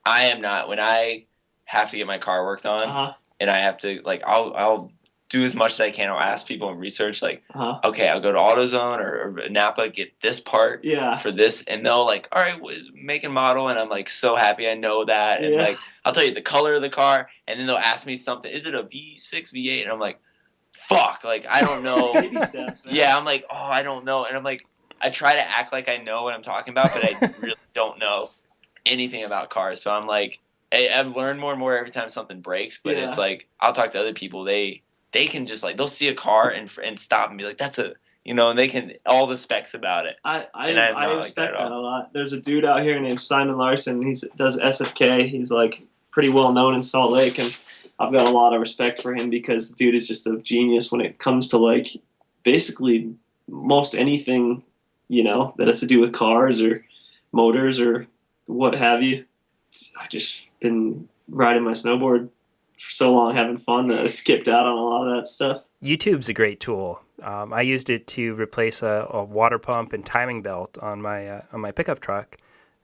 I am not. When I have to get my car worked on, and I have to like, I'll do as much as I can. I'll ask people and research like, okay, I'll go to AutoZone or Napa, get this part for this, and they'll like, all right, make and model, and I'm like so happy I know that, and like I'll tell you the color of the car, and then they'll ask me something, is it a V6, V8, and I'm like, fuck, like I don't know. Baby steps, man. Yeah, I'm like, oh, I don't know, and I'm like, I try to act like I know what I'm talking about, but I really don't know anything about cars, so I'm like, I've learned more and more every time something breaks, but it's like I'll talk to other people, they can just like, they'll see a car and stop and be like, that's a, you know, and they can all the specs about it. I respect that a lot. There's a dude out here named Simon Larson. He does SFK. He's like pretty well known in Salt Lake, and I've got a lot of respect for him because the dude is just a genius when it comes to like basically most anything, you know, that has to do with cars or motors or what have you. I just been riding my snowboard for so long, having fun, that I skipped out on a lot of that stuff. YouTube's a great tool. I used it to replace a water pump and timing belt on my pickup truck,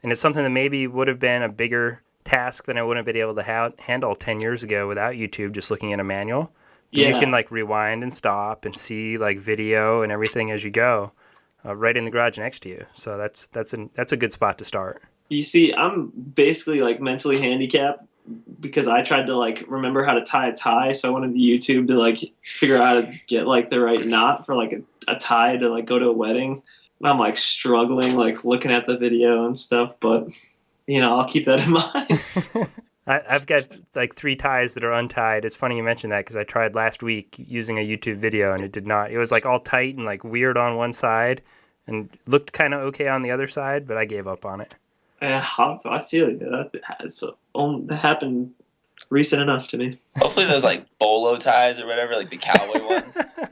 and it's something that maybe would have been a bigger task than I wouldn't have been able to handle 10 years ago without YouTube, just looking at a manual. But you can like rewind and stop and see like video and everything as you go, right in the garage next to you. So that's a good spot to start. You see, I'm basically like mentally handicapped because I tried to like remember how to tie a tie, so I wanted the YouTube to like figure out how to get like the right knot for like a tie to like go to a wedding. And I'm like struggling, like looking at the video and stuff, but you know, I'll keep that in mind. I've got like 3 ties that are untied. It's funny you mentioned that because I tried last week using a YouTube video and it did not. It was like all tight and like weird on one side and looked kind of okay on the other side, but I gave up on it. Yeah, I feel you. That happened recent enough to me. Hopefully those like bolo ties or whatever, like the cowboy one,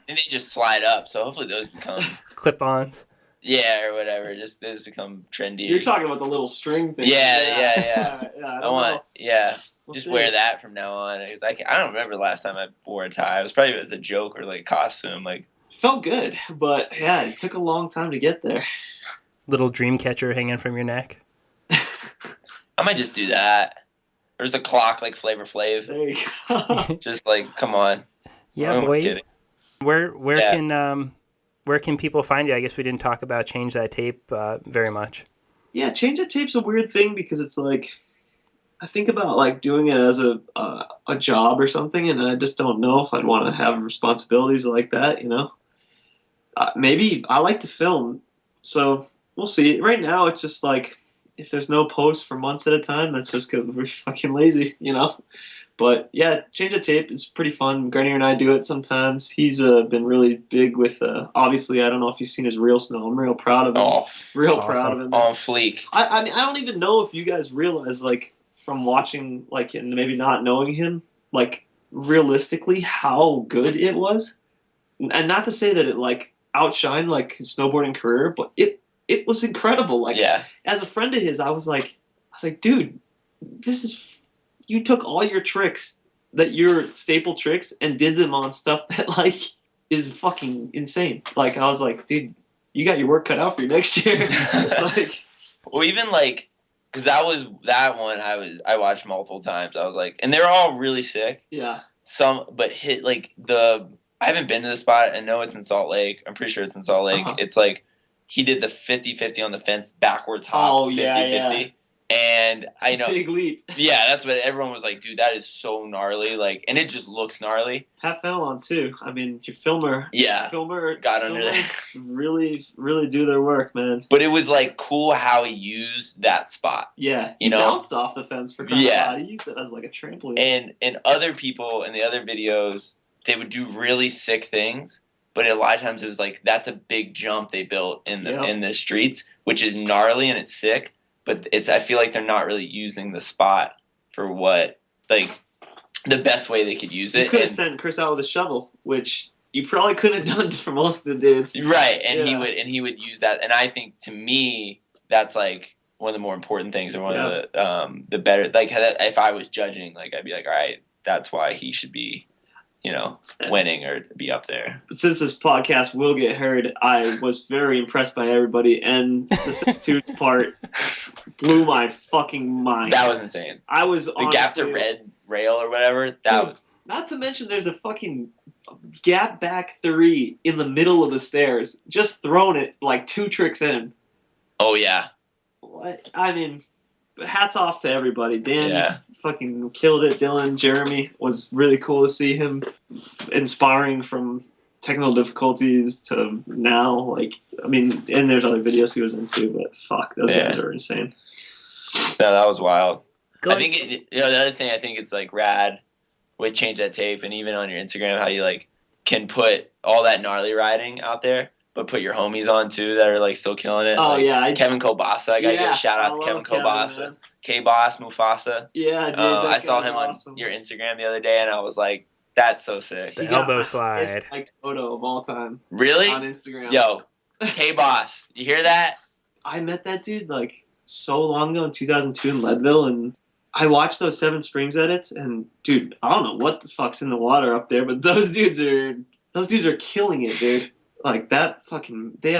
and they just slide up. So hopefully those become clip-ons. Yeah, or whatever. Just those become trendy. You're talking about the little string thing. Yeah. I want. We'll just wear that from now on. Because I don't remember the last time I wore a tie. It was probably as a joke or like costume. Like felt good, but yeah, it took a long time to get there. Little dream catcher hanging from your neck. I might just do that. Or just a clock like Flavor Flav. There you go. Just like, come on. Yeah, boy. Where can people find you? I guess we didn't talk about Change That Tape very much. Yeah, Change That Tape's a weird thing because it's like, I think about like doing it as a job or something, and I just don't know if I'd want to have responsibilities like that, you know? Maybe I like to film, so we'll see. Right now, it's just like, if there's no posts for months at a time, that's just because we're fucking lazy, you know? But yeah, Change the Tape is pretty fun. Grenier and I do it sometimes. He's been really big with, obviously, I don't know if you've seen his real snow. I'm real proud of him. Oh, real awesome. Proud of him. On fleek. I mean, I don't even know if you guys realize, like, from watching, like, and maybe not knowing him, like, realistically, how good it was. And not to say that it, like, outshined, like, his snowboarding career, but it was incredible. Like, as a friend of his, I was like, dude, you took all your tricks, that your staple tricks, and did them on stuff that like is fucking insane. Like, I was like, dude, you got your work cut out for you next year. Like, well, even like, because that one I watched multiple times. I was like, and they're all really sick. Yeah. But hit like I haven't been to the spot. I know it's in Salt Lake. I'm pretty sure it's in Salt Lake. It's like he did the 50-50 on the fence backwards hop. Oh, 50-50. yeah. And I know. Big leap. Yeah, that's what everyone was like, dude, that is so gnarly. Like, and it just looks gnarly. Pat Fallon too. I mean, your filmer. Yeah. Got under there. Really, really do their work, man. But it was like cool how he used that spot. Yeah. You know? Bounced off the fence for crying out loud. He used it as like a trampoline. And other people in the other videos, they would do really sick things. But a lot of times it was like, that's a big jump they built in the streets, which is gnarly and it's sick. But I feel like they're not really using the spot for what, like, the best way they could use it. You could have sent Chris out with a shovel, which you probably couldn't have done for most of the dudes. Right, and he would use that. And I think, to me, that's, like, one of the more important things, or one of the better, like, if I was judging, like, I'd be like, all right, that's why he should be, winning or be up there. Since this podcast will get heard, I was very impressed by everybody, and the substitutes part blew my fucking mind. That was insane. I was the gap to red rail or whatever. Not to mention, there's a fucking gap back 3 in the middle of the stairs, just throwing it like 2 tricks in. Oh yeah. What? I mean, hats off to everybody. Dan fucking killed it. Dylan, Jeremy, was really cool to see him inspiring from technical difficulties to now. Like, I mean, and there's other videos he was into, but fuck, those guys are insane. No, that was wild. I think the other thing I think it's like rad with Change That Tape, and even on your Instagram, how you like can put all that gnarly riding out there, but put your homies on too that are like still killing it. Oh like yeah, Kevin Kobasa. I gotta give a shout out to Kevin Kobasa. K-Boss Mufasa. Yeah, dude. I saw him on your Instagram the other day, and I was like, "That's so sick." The elbow slide. Like photo of all time. Really? On Instagram. Yo, K-Boss, you hear that? I met that dude like so long ago in 2002 in Leadville, and I watched those Seven Springs edits, and dude, I don't know what the fuck's in the water up there, but those dudes are killing it, dude. Like that fucking, they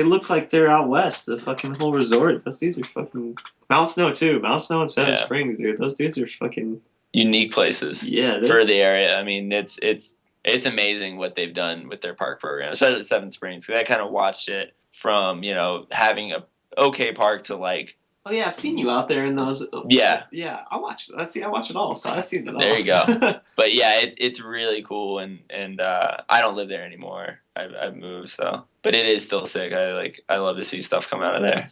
look like they're out west, the fucking whole resort. Those dudes are fucking Mount Snow too. Mount Snow and Seven Springs, dude. Those dudes are fucking unique places. Yeah, for the area. I mean, it's amazing what they've done with their park program, especially Seven Springs. Cause I kind of watched it from having a okay park to like. Oh yeah, I've seen you out there in those. Yeah. Yeah, I watch it all. So I've seen it all. There you go. But yeah, it's really cool, and I don't live there anymore. I've moved, so. But it is still sick. I love to see stuff come out of there.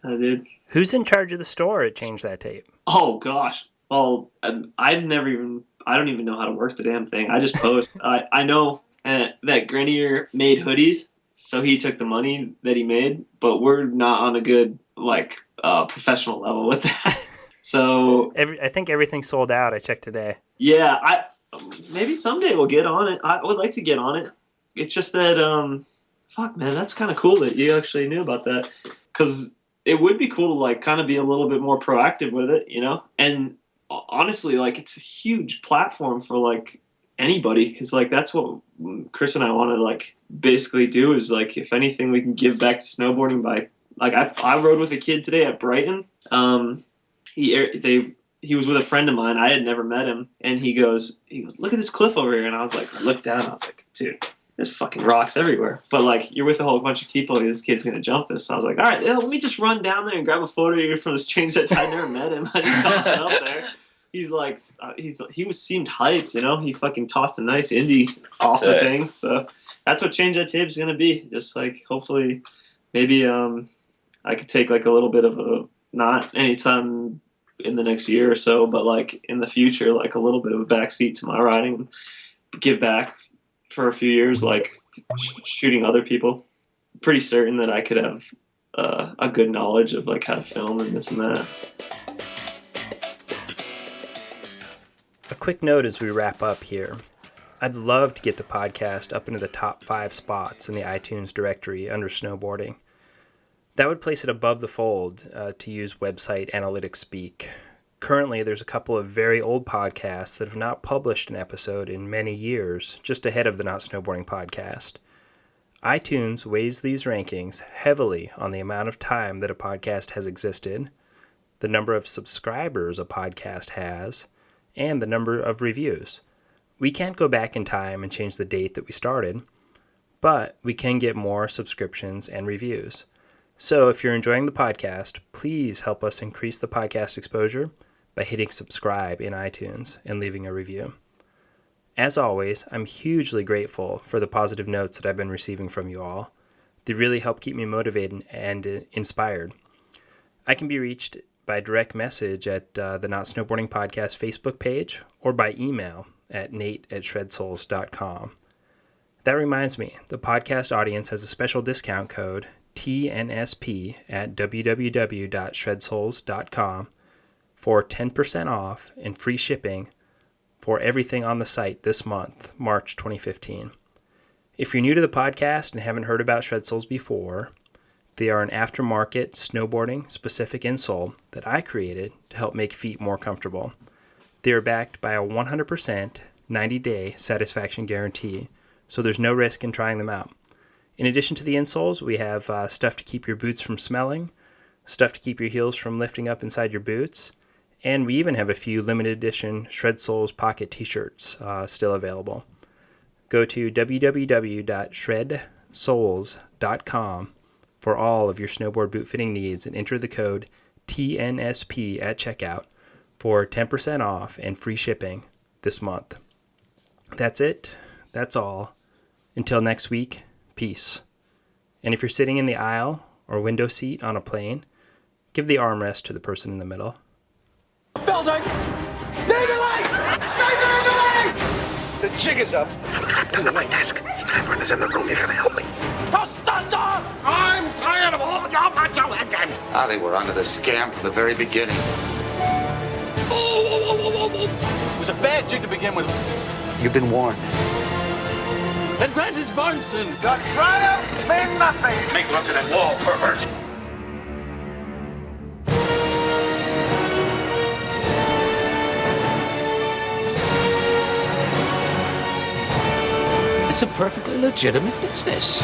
Dude. Who's in charge of the store at Change That Tape? Oh gosh. Well, I don't even know how to work the damn thing. I just post. I know that Grenier made hoodies, so he took the money that he made, but we're not on a good professional level with that. So I think everything's sold out. I checked today. Yeah, maybe someday we'll get on it. I would like to get on it. It's just that fuck, man, that's kind of cool that you actually knew about that, because it would be cool to like kind of be a little bit more proactive with it, And honestly, like it's a huge platform for like anybody, because like that's what Chris and I want to like basically do is like, if anything, we can give back to snowboarding by like I rode with a kid today at Brighton. He was with a friend of mine. I had never met him, and he goes, look at this cliff over here, and I was like, I looked down, and I was like, dude, there's fucking rocks everywhere. But like, you're with a whole bunch of people, and this kid's gonna jump this. So I was like, all right, let me just run down there and grab a photo of you from this Change That Tape. I never met him. I just tossed it up there. He's like, seemed hyped, He fucking tossed a nice indie off the thing. So that's what Change That Tape's gonna be. Just like, hopefully, maybe I could take like a little bit of a, not anytime in the next year or so, but like in the future, like a little bit of a backseat to my riding, give back for a few years, like shooting other people. Pretty certain that I could have a good knowledge of like how to film and this and that. A quick note as we wrap up here. I'd love to get the podcast up into the top 5 spots in the iTunes directory under snowboarding. That would place it above the fold, to use website analytics speak. Currently, there's a couple of very old podcasts that have not published an episode in many years, just ahead of the Not Snowboarding podcast. iTunes weighs these rankings heavily on the amount of time that a podcast has existed, the number of subscribers a podcast has, and the number of reviews. We can't go back in time and change the date that we started, but we can get more subscriptions and reviews. So if you're enjoying the podcast, please help us increase the podcast exposure by hitting subscribe in iTunes and leaving a review. As always, I'm hugely grateful for the positive notes that I've been receiving from you all. They really help keep me motivated and inspired. I can be reached by direct message at the Not Snowboarding Podcast Facebook page or by email at nate@shredsouls.com. That reminds me, the podcast audience has a special discount code, TNSP, at www.shredsouls.com for 10% off and free shipping for everything on the site this month, March 2015. If you're new to the podcast and haven't heard about Shred Souls before, they are an aftermarket snowboarding specific insole that I created to help make feet more comfortable. They are backed by a 100% 90-day satisfaction guarantee, so there's no risk in trying them out. In addition to the insoles, we have stuff to keep your boots from smelling, stuff to keep your heels from lifting up inside your boots, and we even have a few limited edition Shred Souls pocket t-shirts still available. Go to www.shredsouls.com for all of your snowboard boot fitting needs and enter the code TNSP at checkout for 10% off and free shipping this month. That's it. That's all. Until next week, peace. And if you're sitting in the aisle or window seat on a plane, give the armrest to the person in the middle. Building! The jig is up. I'm trapped under my desk. Steinberg is in the room. You gotta help me. Costanza! I'm tired of all your macho again. I think we're onto the scam from the very beginning. It was a bad jig to begin with. You've been warned. Advantage Bunsen! The triumphs mean nothing. Make love to that wall, pervert. It's a perfectly legitimate business.